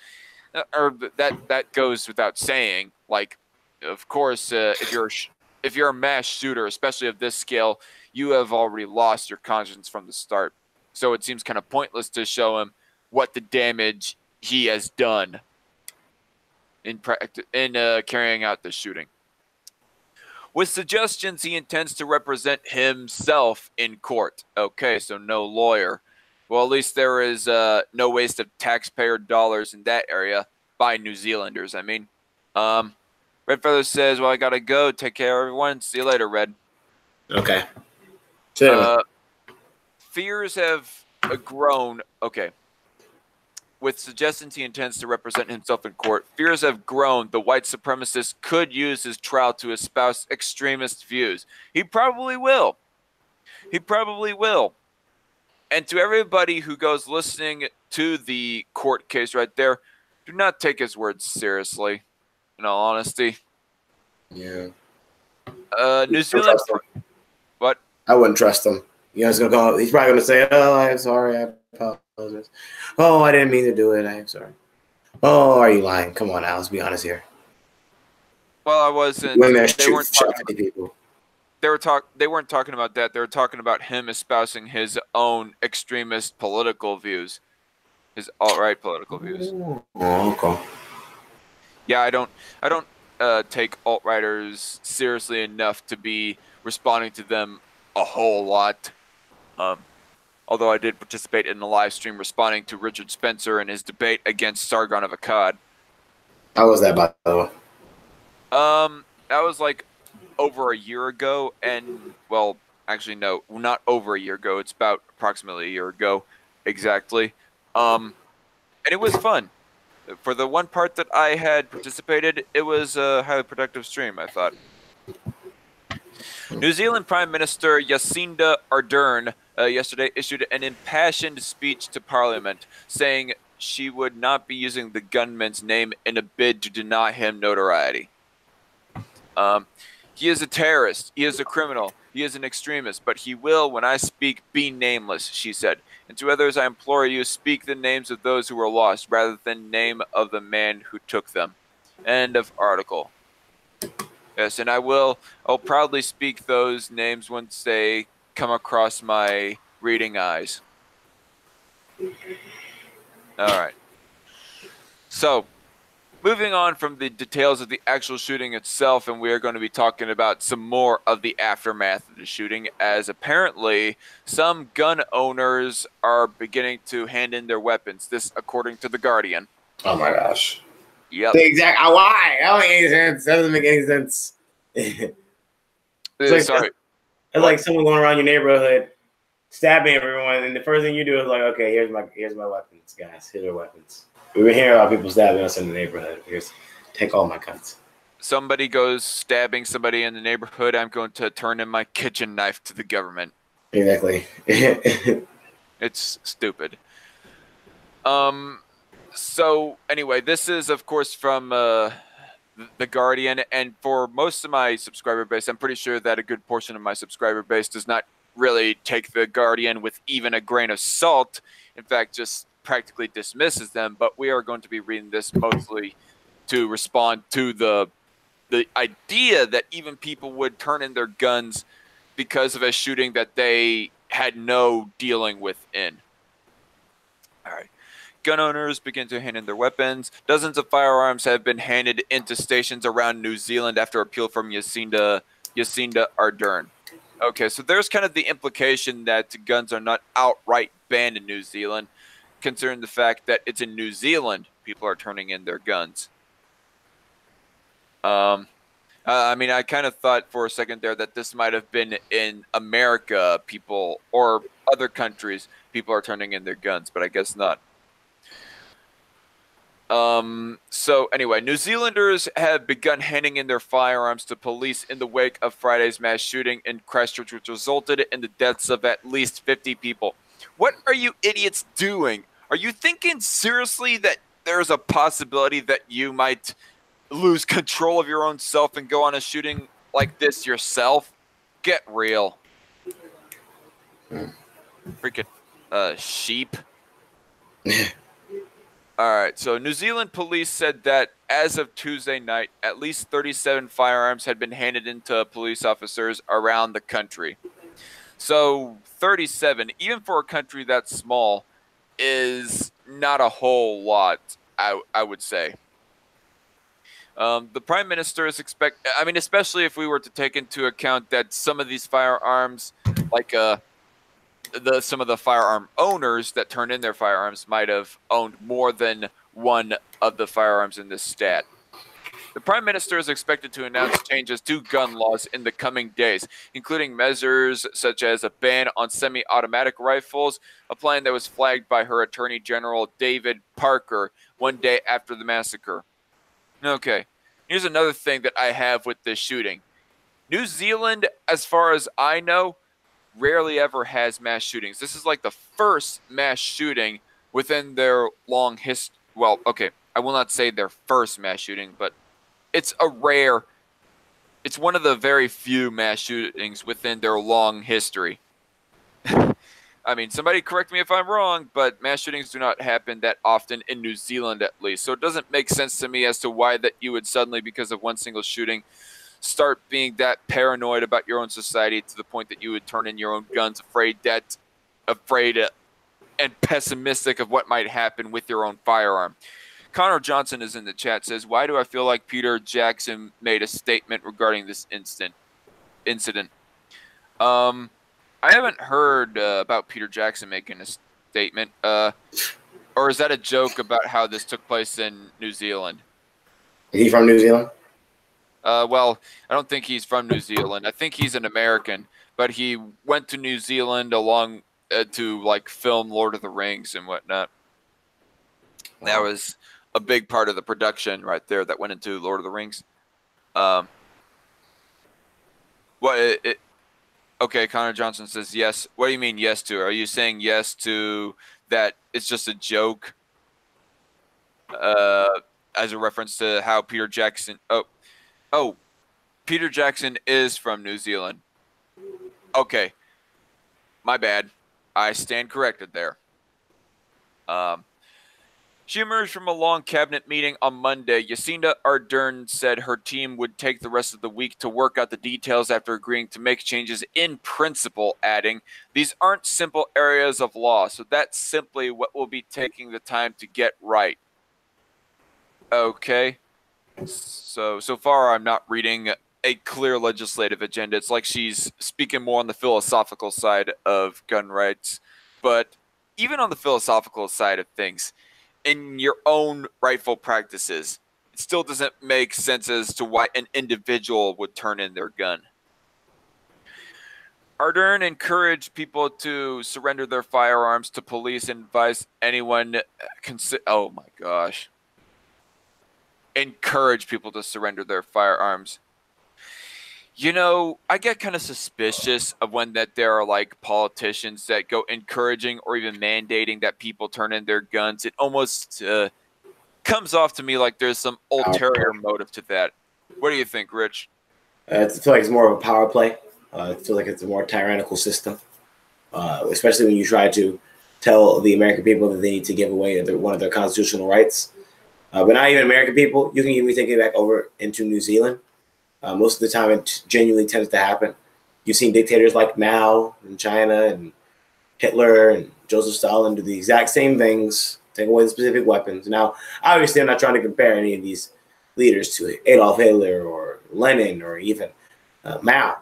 or that goes without saying. Like, of course, if you're a mass shooter, especially of this scale, you have already lost your conscience from the start. So it seems kind of pointless to show him what the damage he has done in carrying out the shooting. With suggestions he intends to represent himself in court. Okay, so no lawyer. Well, at least there is no waste of taxpayer dollars in that area by New Zealanders, I mean. Red Feather says, well, I gotta go. Take care, everyone. See you later, Red. Okay. Fears have grown. Okay. With suggestions he intends to represent himself in court, fears have grown the white supremacist could use his trial to espouse extremist views. He probably will. He probably will. And to everybody who goes listening to the court case right there, do not take his words seriously. In all honesty. Yeah. New Zealand. What? I wouldn't trust him. You know, he's probably gonna say, "Oh, I'm sorry. I apologize. Oh, I didn't mean to do it. I'm sorry. Oh, are you lying? Come on now. Let's be honest here." Well, I wasn't. They weren't talking people. They weren't talking about that. They were talking about him espousing his own extremist political views, his alt-right political views. Oh, okay. Yeah, I don't take alt-righters seriously enough to be responding to them a whole lot. Although I did participate in the live stream responding to Richard Spencer and his debate against Sargon of Akkad. How was that, by the way? That was like over a year ago, and well, actually no, not over a year ago. It's about approximately a year ago, exactly. And it was fun. For the one part that I had participated, it was a highly productive stream, I thought. New Zealand Prime Minister Jacinda Ardern yesterday issued an impassioned speech to Parliament, saying she would not be using the gunman's name in a bid to deny him notoriety. He is a terrorist. He is a criminal. He is an extremist. But he will, when I speak, be nameless, she said. And to others, I implore you, speak the names of those who were lost, rather than name of the man who took them. End of article. Yes, and I'll proudly speak those names once they come across my reading eyes. All right. So, moving on from the details of the actual shooting itself, and we are going to be talking about some more of the aftermath of the shooting, as apparently some gun owners are beginning to hand in their weapons. This, according to The Guardian. Oh my gosh. Yep. The exact why? That don't make any sense. That doesn't make any sense. Sorry. It's like someone going around your neighborhood, stabbing everyone, and the first thing you do is like, okay, here's my weapons, guys. Here's our weapons. We've been hearing about people stabbing us in the neighborhood. Take all my guns. Somebody goes stabbing somebody in the neighborhood, I'm going to turn in my kitchen knife to the government. Exactly. It's stupid. So anyway, this is of course from The Guardian, and for most of my subscriber base, I'm pretty sure that a good portion of my subscriber base does not really take The Guardian with even a grain of salt. In fact, just practically dismisses them. But we are going to be reading this mostly to respond to the idea that even people would turn in their guns because of a shooting that they had no dealing with in. All right. Gun owners begin to hand in their weapons. Dozens of firearms have been handed into stations around New Zealand after appeal from Jacinda Ardern. Okay, so there's kind of the implication that guns are not outright banned in New Zealand, considering the fact that it's in New Zealand people are turning in their guns. I mean, I kind of thought for a second there that this might have been in America, people, or other countries, people are turning in their guns, but I guess not. So anyway, New Zealanders have begun handing in their firearms to police in the wake of Friday's mass shooting in Christchurch, which resulted in the deaths of at least 50 people. What are you idiots doing? Are you thinking seriously that there's a possibility that you might lose control of your own self and go on a shooting like this yourself? Get real. Freaking sheep. All right, so New Zealand police said that as of Tuesday night, at least 37 firearms had been handed into police officers around the country. So 37, even for a country that small, is not a whole lot, I would say. The Prime Minister is especially if we were to take into account that some of these firearms, like some of the firearm owners that turned in their firearms might have owned more than one of the firearms in this stat. The Prime Minister is expected to announce changes to gun laws in the coming days, including measures such as a ban on semi-automatic rifles, a plan that was flagged by her Attorney General David Parker one day after the massacre. Okay, here's another thing that I have with this shooting. New Zealand, as far as I know, rarely ever has mass shootings. This is like the first mass shooting within their long history. Well, okay, I will not say their first mass shooting, but it's one of the very few mass shootings within their long history. I mean, somebody correct me if I'm wrong, but mass shootings do not happen that often in New Zealand, at least. So it doesn't make sense to me as to why that you would suddenly, because of one single shooting, start being that paranoid about your own society to the point that you would turn in your own guns, afraid and pessimistic of what might happen with your own firearm. Connor Johnson is in the chat, says, why do I feel like Peter Jackson made a statement regarding this incident? I haven't heard about Peter Jackson making a statement. Or is that a joke about how this took place in New Zealand? Is he from New Zealand? Well, I don't think he's from New Zealand. I think he's an American, but he went to New Zealand along to like film Lord of the Rings and whatnot. Wow. That was a big part of the production right there that went into Lord of the Rings. Okay, Connor Johnson says yes. What do you mean yes to? Are you saying yes to that it's just a joke? As a reference to how Peter Jackson... Oh, Peter Jackson is from New Zealand. Okay. My bad. I stand corrected there. She emerged from a long cabinet meeting on Monday. Jacinda Ardern said her team would take the rest of the week to work out the details after agreeing to make changes in principle, adding, "These aren't simple areas of law, so that's simply what we'll be taking the time to get right." Okay. So far I'm not reading a clear legislative agenda. It's like she's speaking more on the philosophical side of gun rights. But even on the philosophical side of things, in your own rightful practices, it still doesn't make sense as to why an individual would turn in their gun. Ardern encouraged people to surrender their firearms to police and advised anyone oh my gosh. Encourage people to surrender their firearms. You know, I get kind of suspicious of when that there are like politicians that go encouraging or even mandating that people turn in their guns. It almost comes off to me like there's some ulterior motive to that. What do you think, Rich? I feel like it's more of a power play. I feel like it's a more tyrannical system, especially when you try to tell the American people that they need to give away one of their constitutional rights. But not even American people. You can even take it back over into New Zealand. Most of the time, it genuinely tends to happen. You've seen dictators like Mao in China and Hitler and Joseph Stalin do the exact same things, take away the specific weapons. Now, obviously, I'm not trying to compare any of these leaders to Adolf Hitler or Lenin or even Mao.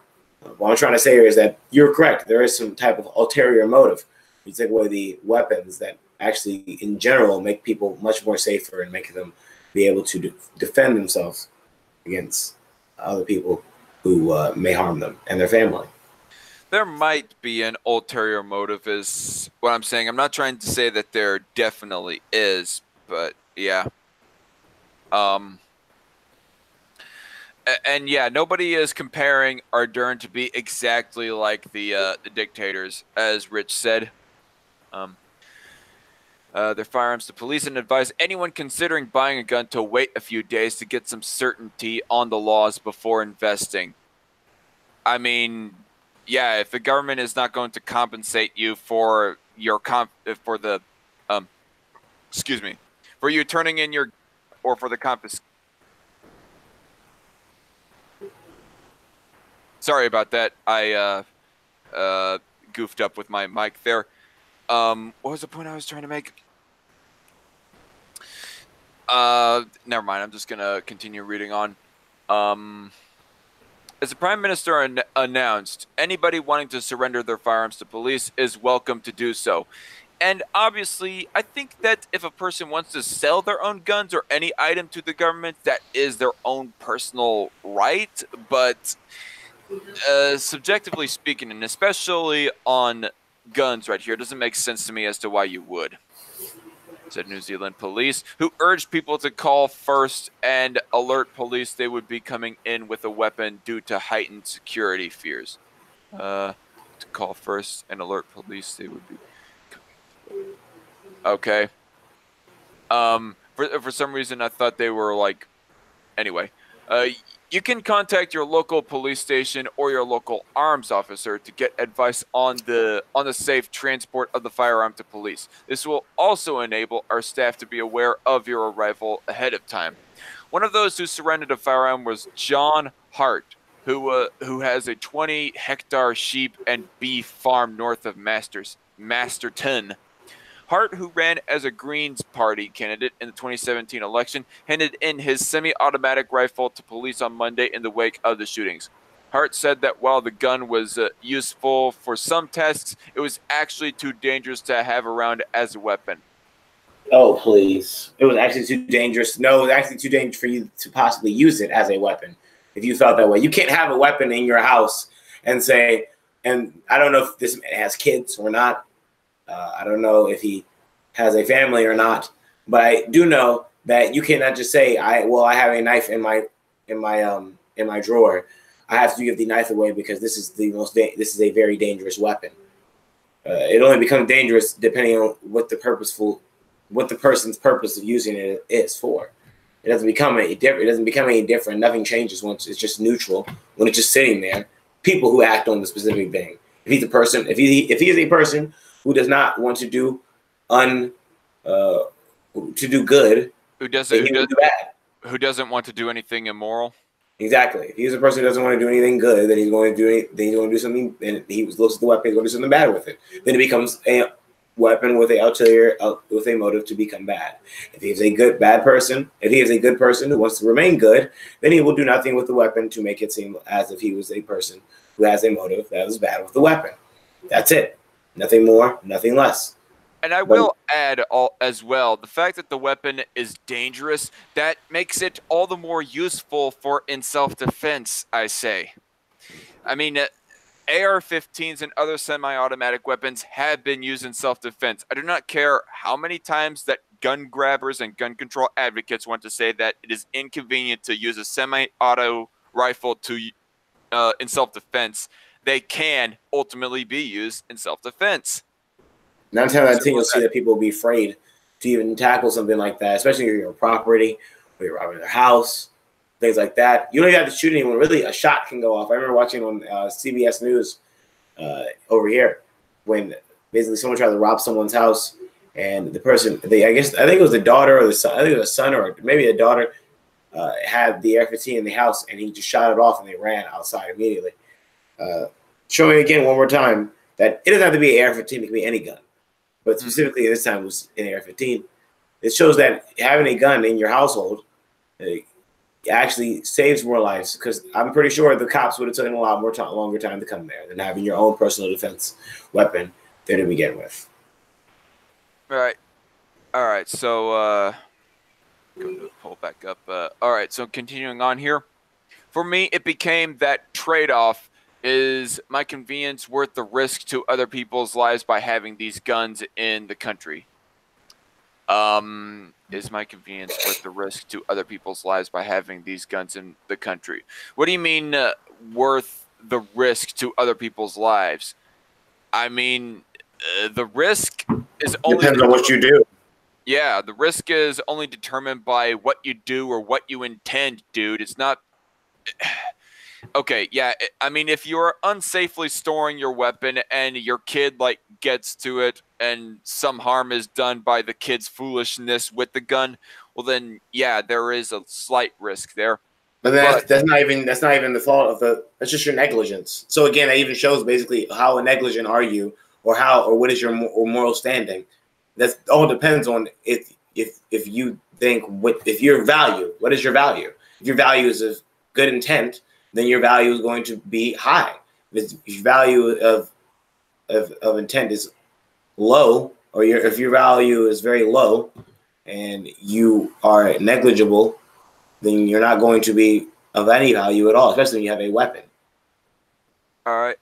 What I'm trying to say here is that you're correct. There is some type of ulterior motive. You take away the weapons that actually, in general, make people much more safer and make them be able to defend themselves against other people who may harm them and their family. There might be an ulterior motive is what I'm saying. I'm not trying to say that there definitely is, but yeah. And yeah, nobody is comparing Ardern to be exactly like the dictators, as Rich said. Their firearms to police and advise anyone considering buying a gun to wait a few days to get some certainty on the laws before investing. I mean, yeah, if the government is not going to compensate you for your for you turning in your or for the confiscation. Sorry about that. I goofed up with my mic there. What was the point I was trying to make? Never mind. I'm just gonna continue reading on. As the Prime Minister announced, anybody wanting to surrender their firearms to police is welcome to do so. And obviously, I think that if a person wants to sell their own guns or any item to the government, that is their own personal right. But subjectively speaking, and especially on guns right here, it doesn't make sense to me as to why you would, said New Zealand police, who urged people to call first and alert police they would be coming in with a weapon due to heightened security fears. To call first and alert police they would be coming. Okay. For some reason I thought they were like, anyway. You can contact your local police station or your local arms officer to get advice on the safe transport of the firearm to police. This will also enable our staff to be aware of your arrival ahead of time. One of those who surrendered a firearm was John Hart, who has a 20-hectare sheep and beef farm north of Masterton. Hart, who ran as a Greens Party candidate in the 2017 election, handed in his semi-automatic rifle to police on Monday in the wake of the shootings. Hart said that while the gun was useful for some tests, it was actually too dangerous to have around as a weapon. Oh, please. It was actually too dangerous. No, it was actually too dangerous for you to possibly use it as a weapon. If you felt that way, you can't have a weapon in your house and say, and I don't know if this man has kids or not. I don't know if he has a family or not, but I do know that you cannot just say, I have a knife in my drawer. I have to give the knife away because this is this is a very dangerous weapon. It only becomes dangerous depending on what the person's purpose of using it is for. It doesn't become any different. It doesn't become any different. Nothing changes once it's just neutral. When it's just sitting there, people who act on the specific thing. If he's a person, if he is a person who does not want to do to do good, Who then he would do bad. who doesn't want to do anything immoral? Exactly. If he's a person who doesn't want to do anything good, then he's going to do then he's going to do something. And he looks at the weapon, he's going to do something bad with it. Then it becomes a weapon with with a motive to become bad. If he is a good person who wants to remain good, then he will do nothing with the weapon to make it seem as if he was a person who has a motive that is bad with the weapon. That's it. Nothing more, nothing less. And I will add as well, the fact that the weapon is dangerous, that makes it all the more useful in self-defense, I say. I mean, AR-15s and other semi-automatic weapons have been used in self-defense. I do not care how many times that gun grabbers and gun control advocates want to say that it is inconvenient to use a semi-auto rifle in self-defense. They can ultimately be used in self-defense. 9 times out of 10, you'll see that people will be afraid to even tackle something like that, especially if you're property, or you're robbing their house, things like that. You don't even have to shoot anyone. Really, a shot can go off. I remember watching on CBS News over here when basically someone tried to rob someone's house, and the person, I think it was the daughter or the son, I think it was a son or maybe a daughter, had the AR-15 in the house, and he just shot it off, and they ran outside immediately. Showing again one more time that it doesn't have to be an AR-15, it can be any gun. But specifically this time it was an AR-15. It shows that having a gun in your household actually saves more lives, because I'm pretty sure the cops would have taken a lot more longer time to come there than having your own personal defense weapon there to begin with. All right. So pull back up. All right. So continuing on here, for me, it became that trade-off. Is my convenience worth the risk to other people's lives by having these guns in the country? Is my convenience worth the risk to other people's lives by having these guns in the country? What do you mean worth the risk to other people's lives? I mean, the risk is only depends on what you do. Yeah, the risk is only determined by what you do or what you intend, dude. It's not. Okay, yeah, I mean, if you're unsafely storing your weapon and your kid, gets to it and some harm is done by the kid's foolishness with the gun, well then, yeah, there is a slight risk there. But that's not even the fault of that's just your negligence. So again, that even shows basically how negligent are you, or what is your moral standing. That all depends on if you think what is your value. If your value is of good intent, then your value is going to be high. If your value of intent is low, or if your value is very low and you are negligible, then you're not going to be of any value at all, especially when you have a weapon. All right.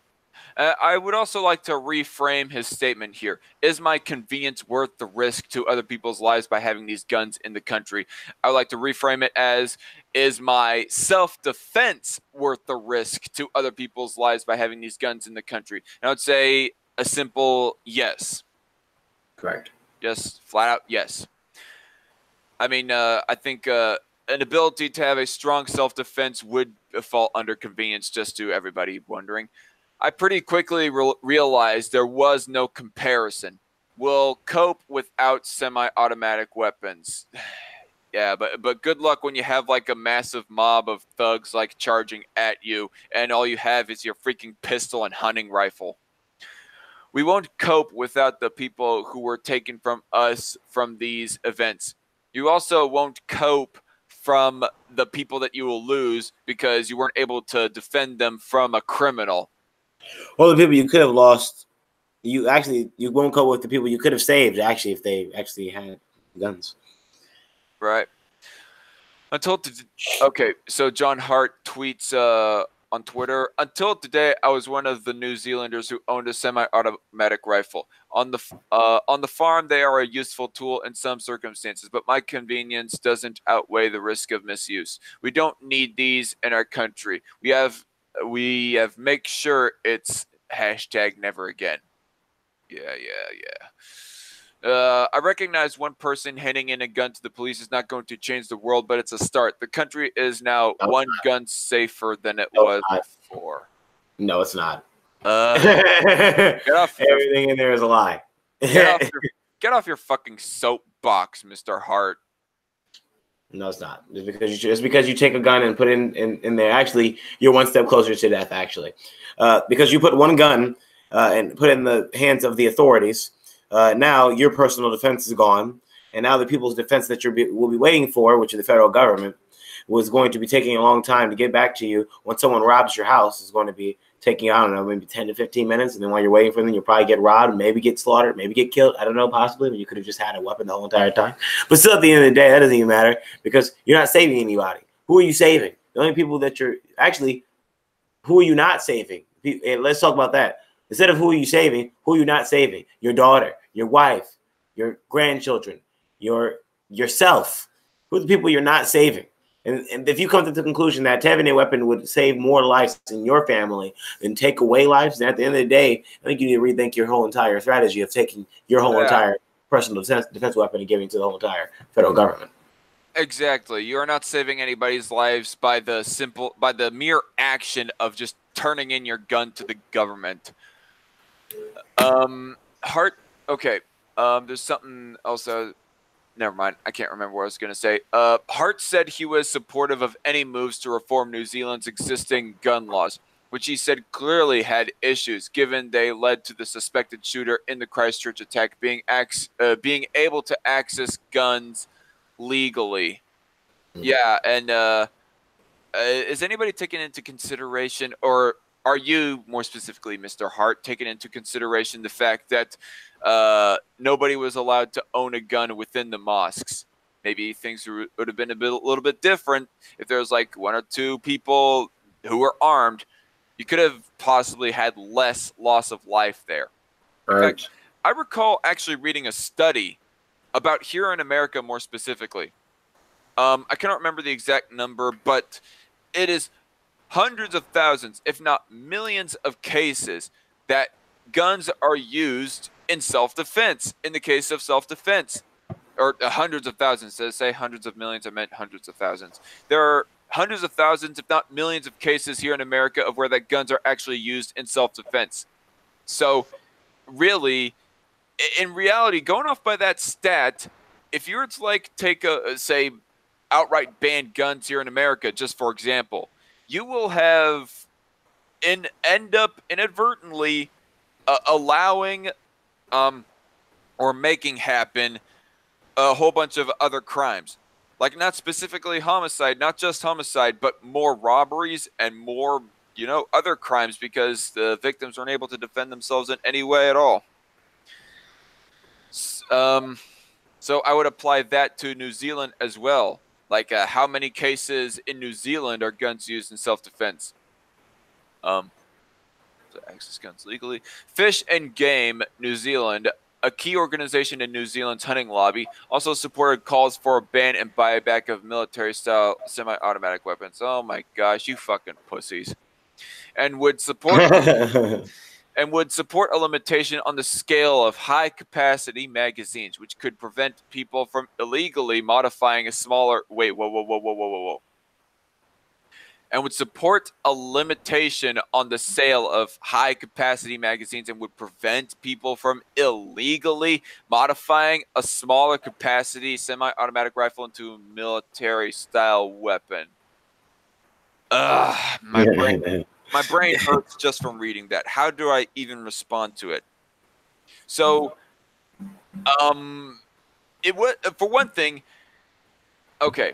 I would also like to reframe his statement here. Is my convenience worth the risk to other people's lives by having these guns in the country? I would like to reframe it as, is my self-defense worth the risk to other people's lives by having these guns in the country? And I would say a simple yes. Correct. Just flat out yes. I mean, I think an ability to have a strong self-defense would fall under convenience, just to everybody wondering. I pretty quickly realized there was no comparison. We'll cope without semi-automatic weapons. Yeah, but good luck when you have a massive mob of thugs charging at you, and all you have is your freaking pistol and hunting rifle. We won't cope without the people who were taken from us from these events. You also won't cope from the people that you will lose because you weren't able to defend them from a criminal. Well, the people you could have lost, you won't cope with the people you could have saved, actually, if they actually had guns. Right. Okay, so John Hart tweets on Twitter, until today, I was one of the New Zealanders who owned a semi-automatic rifle. On the farm, they are a useful tool in some circumstances, but my convenience doesn't outweigh the risk of misuse. We don't need these in our country. We have make sure it's #never again. Yeah. I recognize one person handing in a gun to the police is not going to change the world, but it's a start. The country is now one gun safer than it was before. No, it's not. Get off everything in there is a lie. Get off your fucking soapbox. box, Mr. Hart. No, it's not. Just because you take a gun and put it in there, actually, you're one step closer to death, actually. Because you put one gun and put it in the hands of the authorities, now your personal defense is gone. And now the people's defense that will be waiting for, which is the federal government, was going to be taking a long time to get back to you. When someone robs your house, is going to be taking, I don't know, maybe 10 to 15 minutes. And then while you're waiting for them, you'll probably get robbed, maybe get slaughtered, maybe get killed. I don't know, possibly, but you could have just had a weapon the whole entire time. But still, at the end of the day, that doesn't even matter because you're not saving anybody. Who are you saving? The only people that you're actually, who are you not saving? And let's talk about that. Instead of who are you saving, who are you not saving? Your daughter, your wife, your grandchildren, yourself. Who are the people you're not saving? And if you come to the conclusion that having a weapon would save more lives in your family than take away lives, then at the end of the day, I think you need to rethink your whole entire strategy of taking your whole entire personal defense weapon and giving it to the whole entire federal government. Exactly. You are not saving anybody's lives by the mere action of just turning in your gun to the government. Hart. Okay. There's something else. Never mind. I can't remember what I was going to say. Hart said he was supportive of any moves to reform New Zealand's existing gun laws, which he said clearly had issues, given they led to the suspected shooter in the Christchurch attack being able to access guns legally. Yeah, and is anybody taking into consideration, or are you more specifically, Mr. Hart, taking into consideration the fact that nobody was allowed to own a gun within the mosques? Maybe things would have been a little bit different if there was like one or two people who were armed. You could have possibly had less loss of life there. In fact, I recall actually reading a study about here in America more specifically. I cannot remember the exact number, but it is hundreds of thousands, if not millions of cases that guns are used in self-defense. In the case of self-defense, or hundreds of thousands. Did I say hundreds of millions? I meant hundreds of thousands. There are hundreds of thousands, if not millions of cases here in America of where that guns are actually used in self-defense. So really, in reality, going off by that stat, if you were to like take say, outright ban guns here in America, just for example, you will end up inadvertently allowing or making happen a whole bunch of other crimes. Like not specifically homicide, not just homicide, but more robberies and more, other crimes because the victims weren't able to defend themselves in any way at all. So I would apply that to New Zealand as well. Like how many cases in New Zealand are guns used in self-defense? To access guns legally. Fish and Game New Zealand, a key organization in New Zealand's hunting lobby, also supported calls for a ban and buyback of military-style semi-automatic weapons. Oh my gosh, you fucking pussies! And would support a limitation on the scale of high-capacity magazines, which could prevent people from illegally modifying a smaller. Wait, whoa. And would support a limitation on the sale of high-capacity magazines and would prevent people from illegally modifying a smaller capacity semi-automatic rifle into a military-style weapon. My brain hurts just from reading that. How do I even respond to it? So, it would, for one thing, okay.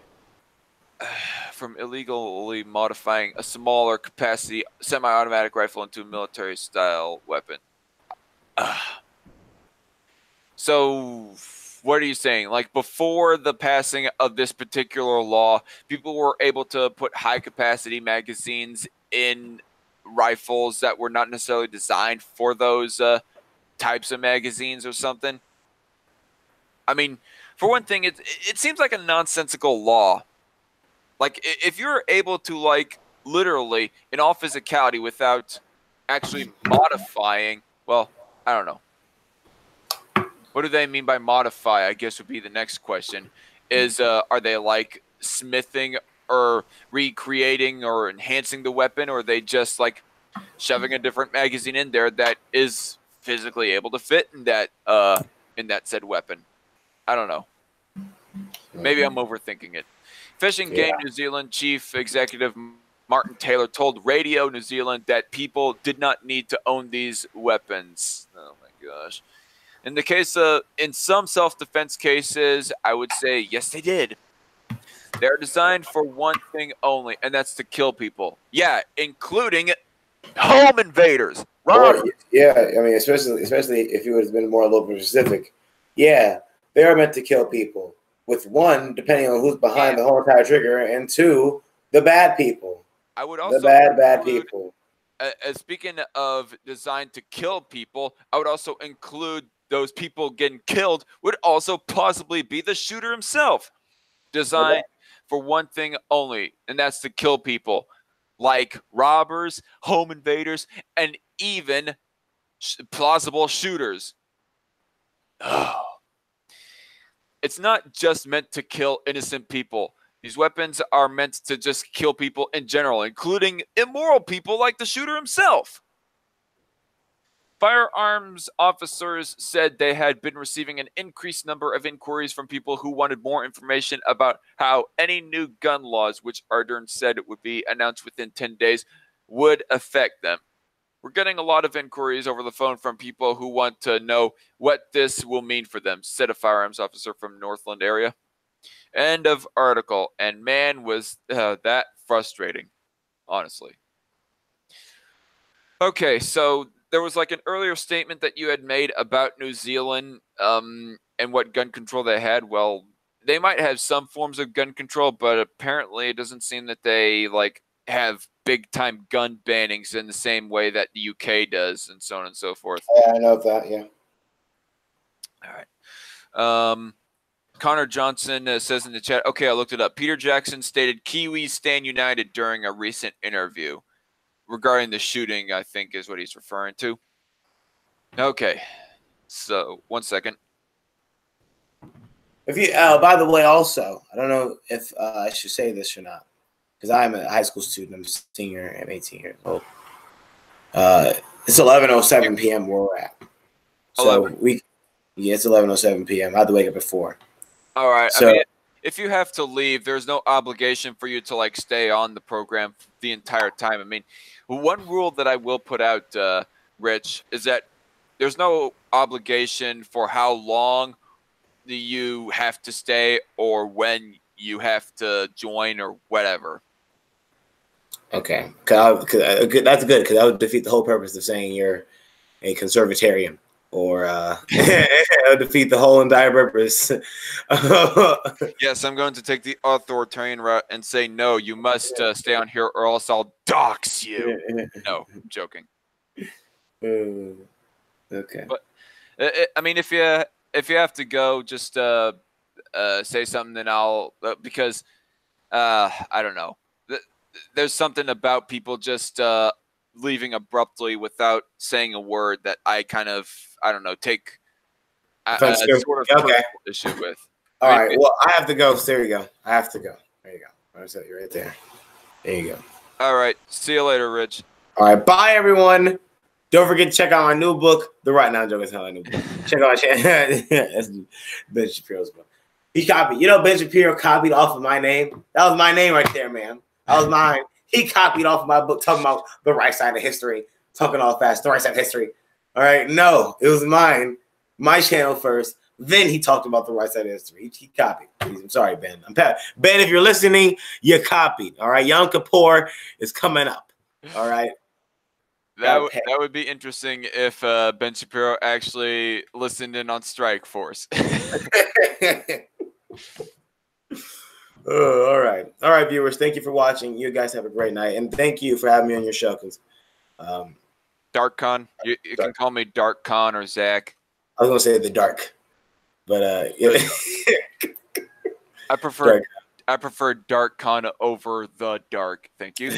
From illegally modifying a smaller capacity semi-automatic rifle into a military-style weapon. So, what are you saying? Like, before the passing of this particular law, people were able to put high-capacity magazines in rifles that were not necessarily designed for those types of magazines or something? I mean, for one thing, it seems like a nonsensical law. Like, if you're able to, like, literally, in all physicality, without actually modifying, well, I don't know. What do they mean by modify, I guess would be the next question. Is, are they, like, smithing or recreating or enhancing the weapon, or are they just, like, shoving a different magazine in there that is physically able to fit in that said weapon? I don't know. Maybe I'm overthinking it. Fish and Game New Zealand chief executive Martin Taylor told Radio New Zealand that people did not need to own these weapons. Oh my gosh. In some self-defense cases, I would say yes, they did. They're designed for one thing only, and that's to kill people. Yeah, including home invaders. Or Robbers. yeah, I mean, especially if you would have been more local specific. Yeah, they are meant to kill people. With one, depending on who's behind the whole entire trigger, and two, the bad people. I would also The bad people. Speaking of designed to kill people, I would also include those people getting killed would also possibly be the shooter himself. Designed for one thing only, and that's to kill people, like robbers, home invaders, and even plausible shooters. It's not just meant to kill innocent people. These weapons are meant to just kill people in general, including immoral people like the shooter himself. Firearms officers said they had been receiving an increased number of inquiries from people who wanted more information about how any new gun laws, which Ardern said it would be announced within 10 days, would affect them. We're getting a lot of inquiries over the phone from people who want to know what this will mean for them, said a firearms officer from Northland area. End of article. And man, was that frustrating, honestly. Okay, so there was like an earlier statement that you had made about New Zealand and what gun control they had. Well, they might have some forms of gun control, but apparently it doesn't seem that they like have big time gun bannings in the same way that the UK does, and so on and so forth. Yeah, I know that. Yeah. All right. Connor Johnson says in the chat, okay, I looked it up. Peter Jackson stated Kiwis stand united during a recent interview regarding the shooting, I think is what he's referring to. Okay. So, 1 second. If you, by the way, also, I don't know if I should say this or not, because I'm a high school student. I'm a senior. I'm 18 years old. It's 11:07 p.m. where we're at. So it's 11:07 p.m. I had to wake up at 4. All right. So, I mean, if you have to leave, there's no obligation for you to like stay on the program the entire time. I mean, one rule that I will put out, Rich, is that there's no obligation for how long you have to stay or when you have to join or whatever. Okay, that's good because that would defeat the whole purpose of saying you're a conservatarian, or defeat the whole entire purpose. Yes, I'm going to take the authoritarian route and say no. You must stay on here, or else I'll dox you. No, I'm joking. Okay, but I mean, if you have to go, just say something. Then I'll because I don't know. There's something about people just leaving abruptly without saying a word that I kind of, I don't know, take a sort of issue with. All right. Well, I have to go. So there you go. I have to go. There you go. I set you right there. There you go. All right. See you later, Rich. All right. Bye, everyone. Don't forget to check out my new book, The Right Now Joke. It's not my new book. Check out my channel. That's Ben Shapiro's book. He copied. You know, Ben Shapiro copied off of my name. That was my name right there, man. That was mine. He copied off of my book, talking about the right side of history, talking all fast, the right side of history. All right. No, it was mine. My channel first. Then he talked about the right side of history. He copied. I'm sorry, Ben. Ben, if you're listening, you copied. All right. Yom Kippur is coming up. All right. That would be interesting if Ben Shapiro actually listened in on Strike Force. All right. All right, viewers. Thank you for watching. You guys have a great night. And thank you for having me on your show. Dark Con. You can call me Dark Con or Zach. I was going to say the dark. But I prefer Dark Con over the dark. Thank you.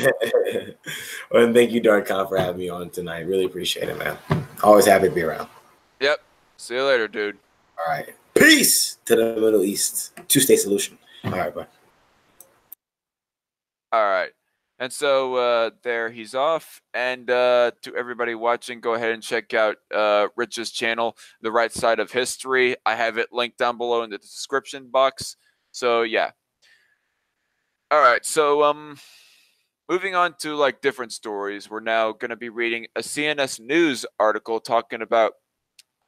Well, and thank you, Dark Con, for having me on tonight. Really appreciate it, man. Always happy to be around. Yep. See you later, dude. All right. Peace to the Middle East. Two-state solution. All right, bye. All right. And so there he's off. And to everybody watching, go ahead and check out Rich's channel, The Right Side of History. I have it linked down below in the description box. So yeah. All right. So moving on to like different stories, we're now going to be reading a CNS News article talking about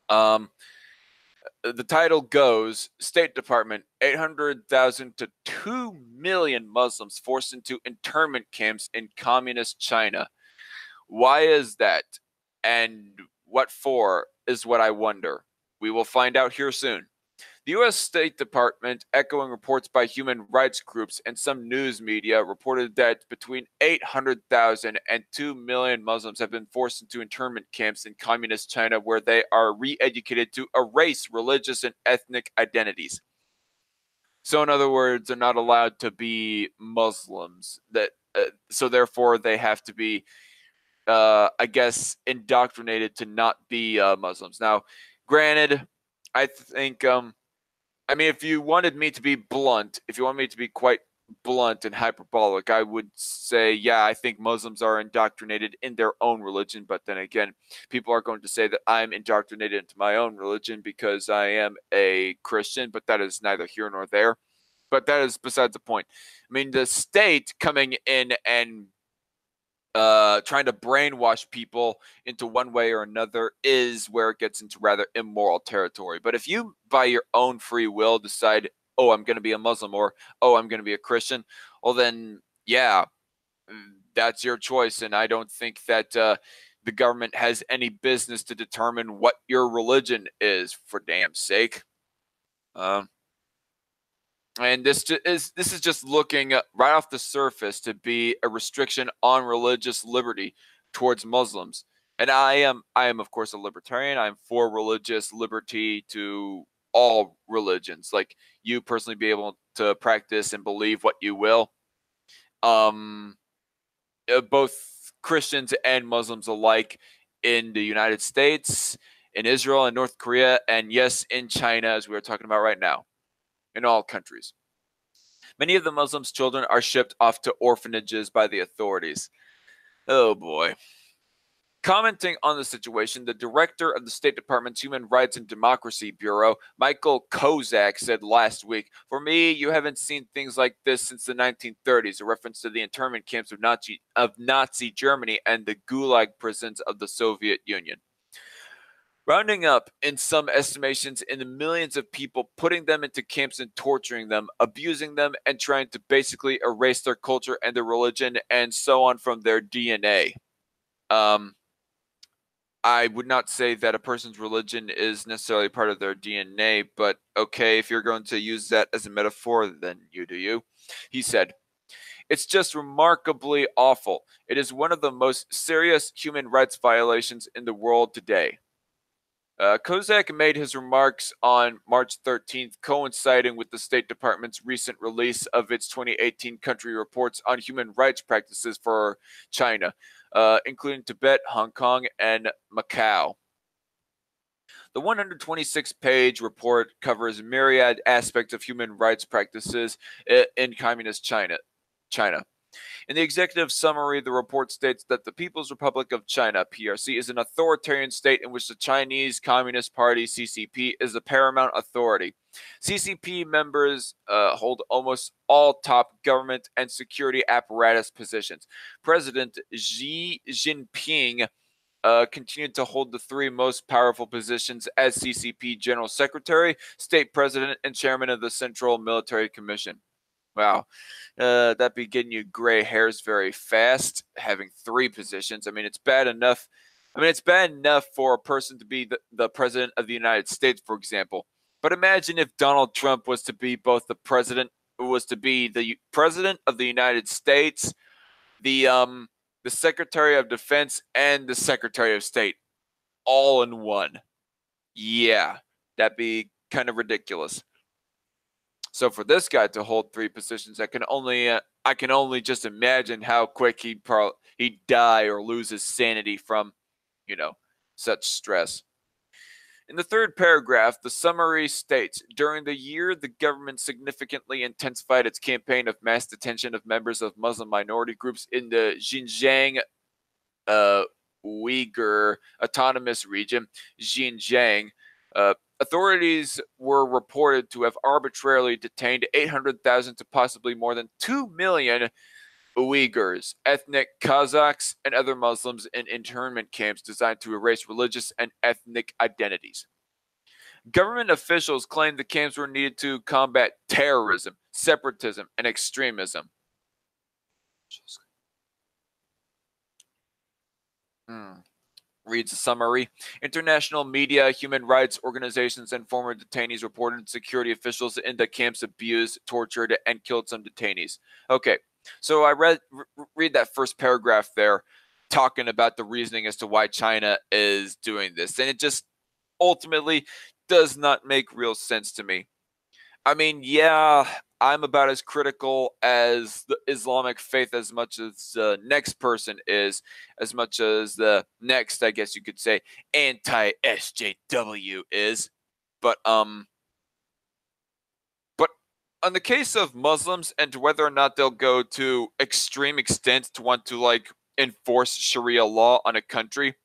the title goes State Department 800,000 to 2 million Muslims forced into internment camps in communist China. Why is that? And what for is what I wonder. We will find out here soon. The U.S. State Department, echoing reports by human rights groups and some news media, reported that between 800,000 and 2 million Muslims have been forced into internment camps in communist China where they are re-educated to erase religious and ethnic identities. So, in other words, they're not allowed to be Muslims. So therefore, they have to be, I guess, indoctrinated to not be Muslims. Now, granted, I think I mean, if you wanted me to be blunt, if you want me to be quite blunt and hyperbolic, I would say, yeah, I think Muslims are indoctrinated in their own religion. But then again, people are going to say that I'm indoctrinated into my own religion because I am a Christian, but that is neither here nor there. But that is besides the point. I mean, the state coming in and trying to brainwash people into one way or another is where it gets into rather immoral territory. But if you, by your own free will, decide, oh, I'm going to be a Muslim or, oh, I'm going to be a Christian, well, then, yeah, that's your choice. And I don't think that the government has any business to determine what your religion is, for damn sake. And this is just looking right off the surface to be a restriction on religious liberty towards Muslims. And I am of course a libertarian. I'm for religious liberty to all religions. Like you personally be able to practice and believe what you will. Both Christians and Muslims alike in the United States, in Israel, and North Korea, and yes, in China, as we are talking about right now. In all countries. Many of the Muslims' children are shipped off to orphanages by the authorities. Oh boy. Commenting on the situation, the director of the State Department's Human Rights and Democracy Bureau, Michael Kozak, said last week, "For me, you haven't seen things like this since the 1930s," a reference to the internment camps of Nazi Germany and the Gulag prisons of the Soviet Union. Rounding up, in some estimations, in the millions of people, putting them into camps and torturing them, abusing them, and trying to basically erase their culture and their religion and so on from their DNA. I would not say that a person's religion is necessarily part of their DNA, but okay, if you're going to use that as a metaphor, then you do you. He said, "It's just remarkably awful. It is one of the most serious human rights violations in the world today." Kozak made his remarks on March 13th, coinciding with the State Department's recent release of its 2018 country reports on human rights practices for China, including Tibet, Hong Kong, and Macau. The 126-page report covers myriad aspects of human rights practices in communist China. In the executive summary, the report states that the People's Republic of China, PRC, is an authoritarian state in which the Chinese Communist Party, CCP, is the paramount authority. CCP members hold almost all top government and security apparatus positions. President Xi Jinping continued to hold the three most powerful positions as CCP General Secretary, State President, and Chairman of the Central Military Commission. Wow, that'd be getting you gray hairs very fast, having three positions. I mean, it's bad enough. I mean, it's bad enough for a person to be the president of the United States, for example. But imagine if Donald Trump was to be the president of the United States, the Secretary of Defense, and the Secretary of State, all in one. Yeah, that'd be kind of ridiculous. So for this guy to hold three positions, I can only just imagine how quick he'd die or lose his sanity from, such stress. In the third paragraph, the summary states, during the year, the government significantly intensified its campaign of mass detention of members of Muslim minority groups in the Xinjiang Uyghur Autonomous Region, Xinjiang, Authorities were reported to have arbitrarily detained 800,000 to possibly more than 2 million Uyghurs, ethnic Kazakhs, and other Muslims in internment camps designed to erase religious and ethnic identities. Government officials claimed the camps were needed to combat terrorism, separatism, and extremism. Reads a summary. International media, human rights organizations, and former detainees reported security officials in the camps abused, tortured, and killed some detainees. Okay, so I read that first paragraph there, talking about the reasoning as to why China is doing this, and it just ultimately does not make real sense to me. I mean, yeah, I'm about as critical as the Islamic faith as much as the next person is, as much as the next, I guess you could say, anti-SJW is. But on the case of Muslims and whether or not they'll go to extreme extents to want to like enforce Sharia law on a country,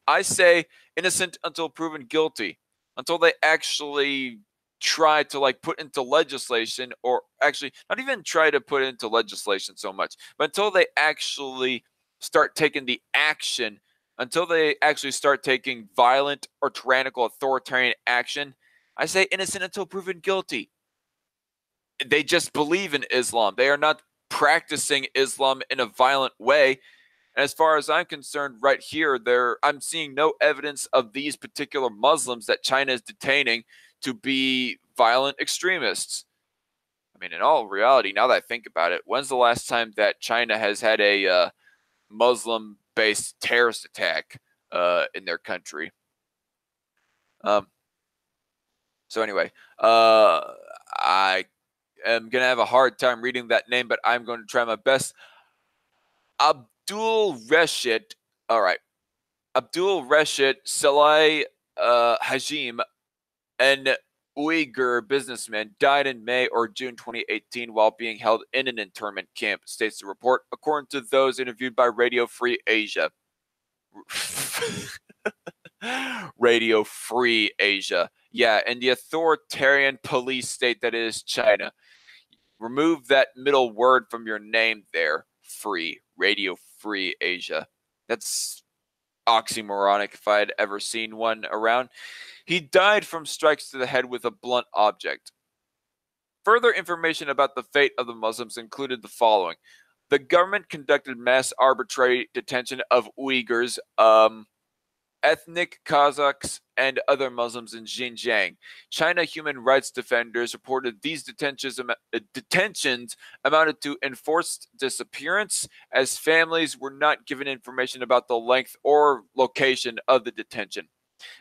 I say innocent until proven guilty, until they actually try to like put into legislation, or actually not even try to put into legislation so much, but until they actually start taking the action, until they actually start taking violent or tyrannical authoritarian action, I say innocent until proven guilty. They just believe in Islam. They are not practicing Islam in a violent way. And as far as I'm concerned, right here, I'm seeing no evidence of these particular Muslims that China is detaining to be violent extremists. I mean, in all reality, now that I think about it, when's the last time that China has had a Muslim-based terrorist attack in their country? So anyway, I am going to have a hard time reading that name, but I'm going to try my best. Abdul Rashid, all right. Abdul Rashid Saleh Hajim, an Uyghur businessman, died in May or June 2018 while being held in an internment camp, states the report, according to those interviewed by Radio Free Asia. Radio Free Asia. Yeah, and the authoritarian police state that is China. Remove that middle word from your name there. Free. Radio Free Asia. That's oxymoronic if I had ever seen one around. He died from strikes to the head with a blunt object. Further information about the fate of the Muslims included the following. The government conducted mass arbitrary detention of Uyghurs, ethnic Kazakhs, and other Muslims in Xinjiang. China human rights defenders reported these detentions amounted to enforced disappearance, as families were not given information about the length or location of the detention.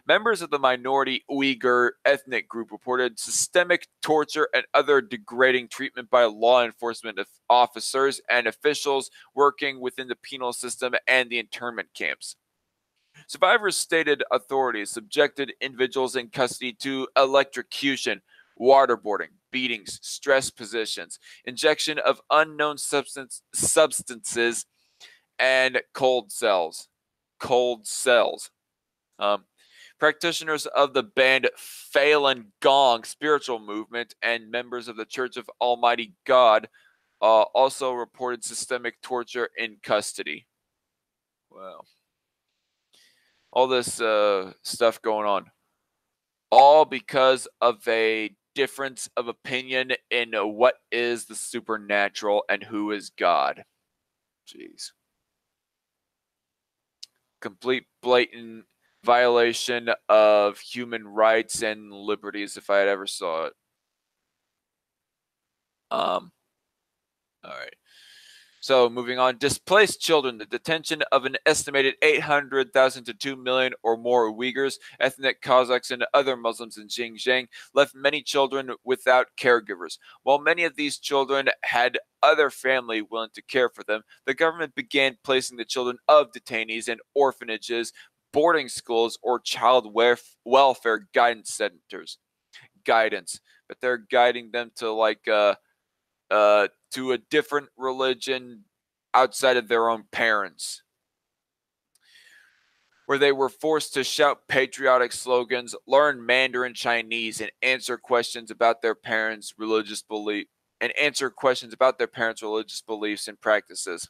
Members of the minority Uyghur ethnic group reported systemic torture and other degrading treatment by law enforcement officers and officials working within the penal system and the internment camps. Survivors stated authorities subjected individuals in custody to electrocution, waterboarding, beatings, stress positions, injection of unknown substances, and cold cells. Practitioners of the band Falun Gong spiritual movement and members of the Church of Almighty God also reported systemic torture in custody. Wow. All this stuff going on. All because of a difference of opinion in what is the supernatural and who is God. Jeez. Complete blatant violation of human rights and liberties if I had ever saw it. All right. So moving on, displaced children. The detention of an estimated 800,000 to 2 million or more Uyghurs, ethnic Kazakhs, and other Muslims in Xinjiang left many children without caregivers. While many of these children had other family willing to care for them, the government began placing the children of detainees in orphanages, boarding schools, or child welfare guidance centers. But they're guiding them to like to a different religion outside of their own parents. where they were forced to shout patriotic slogans, learn Mandarin Chinese, and answer questions about their parents' religious beliefs and practices.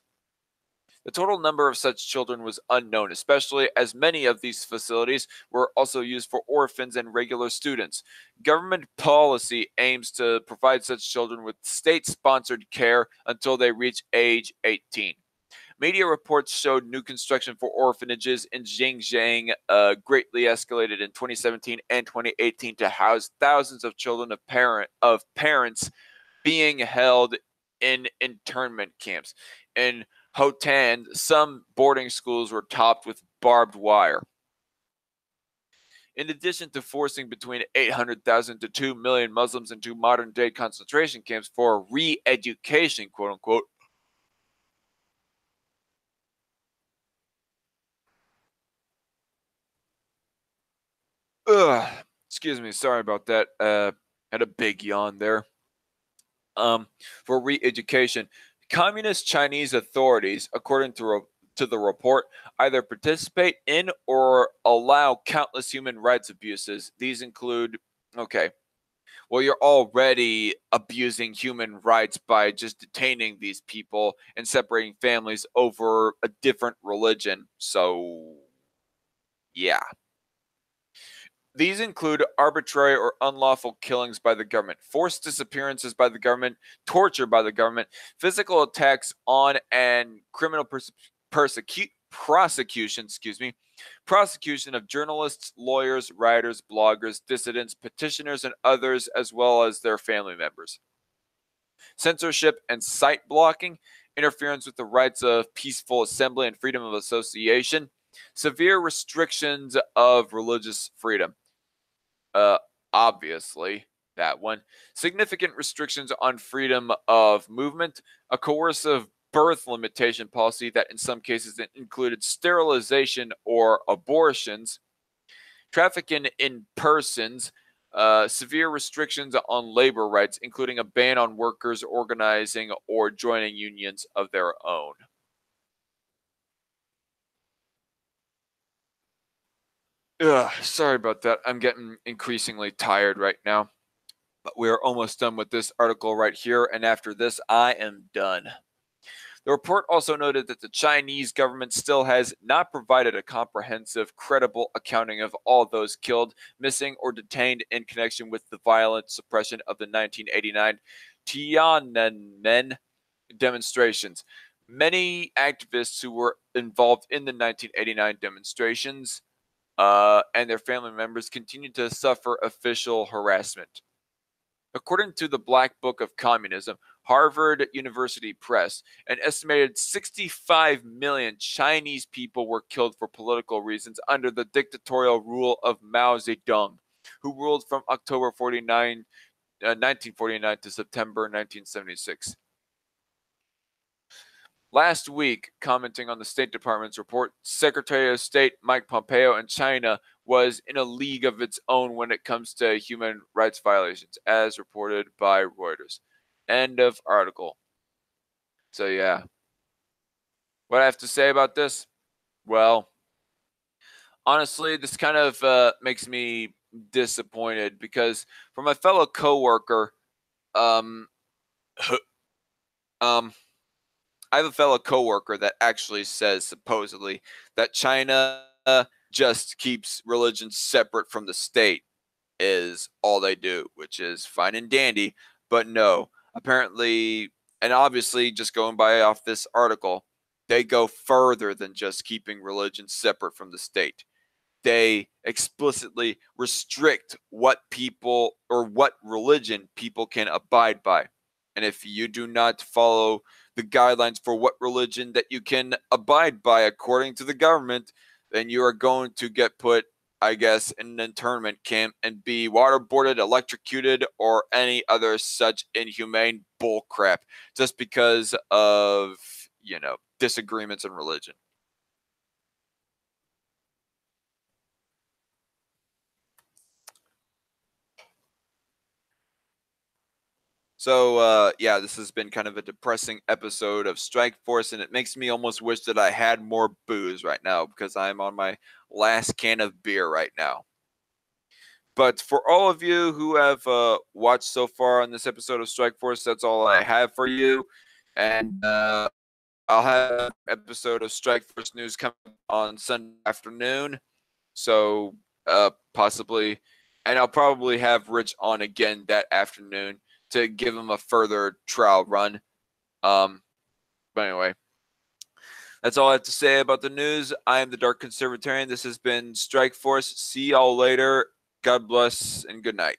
The total number of such children was unknown, especially as many of these facilities were also used for orphans and regular students. Government policy aims to provide such children with state-sponsored care until they reach age 18. Media reports showed new construction for orphanages in Xinjiang greatly escalated in 2017 and 2018 to house thousands of children of parents being held in internment camps. In Hotan, some boarding schools were topped with barbed wire. In addition to forcing between 800,000 to 2 million Muslims into modern-day concentration camps for re-education, quote-unquote, excuse me, sorry about that. Had a big yawn there. For re-education, communist Chinese authorities, according to the report, either participate in or allow countless human rights abuses. These include, okay, well, you're already abusing human rights by just detaining these people and separating families over a different religion. So, yeah. These include arbitrary or unlawful killings by the government, forced disappearances by the government, torture by the government, physical attacks on and criminal prosecution of journalists, lawyers, writers, bloggers, dissidents, petitioners, and others, as well as their family members. Censorship and site blocking, interference with the rights of peaceful assembly and freedom of association, severe restrictions of religious freedom. Obviously, that one. Significant restrictions on freedom of movement, a coercive birth limitation policy that in some cases included sterilization or abortions, trafficking in persons, severe restrictions on labor rights, including a ban on workers organizing or joining unions of their own. Sorry about that. I'm getting increasingly tired right now. But we're almost done with this article right here, and after this, I am done. The report also noted that the Chinese government still has not provided a comprehensive, credible accounting of all those killed, missing, or detained in connection with the violent suppression of the 1989 Tiananmen demonstrations. Many activists who were involved in the 1989 demonstrations and their family members continue to suffer official harassment. According to the Black Book of Communism, Harvard University Press, an estimated 65 million Chinese people were killed for political reasons under the dictatorial rule of Mao Zedong, who ruled from October 1949 to September 1976. Last week, commenting on the State Department's report, Secretary of State Mike Pompeo and China was in a league of its own when it comes to human rights violations, as reported by Reuters. End of article. So, yeah. What I have to say about this? Well, honestly, this kind of makes me disappointed because for my fellow coworker, um, I have a fellow coworker that actually says supposedly that China just keeps religion separate from the state is all they do, which is fine and dandy. But no, apparently, and obviously, just going by off this article, they go further than just keeping religion separate from the state. They explicitly restrict what people or what religion people can abide by. And if you do not follow the guidelines for what religion that you can abide by according to the government, then you are going to get put, I guess, in an internment camp and be waterboarded, electrocuted, or any other such inhumane bullcrap just because of, disagreements in religion. So, yeah, this has been kind of a depressing episode of Strike Force, and it makes me almost wish that I had more booze right now because I'm on my last can of beer right now. But for all of you who have watched so far on this episode of Strike Force, that's all I have for you. And I'll have an episode of Strike Force News coming on Sunday afternoon. So possibly, and I'll probably have Rich on again that afternoon to give him a further trial run. But anyway, that's all I have to say about the news. I am the Dark Conservatarian. This has been Strike Force. See y'all later. God bless and good night.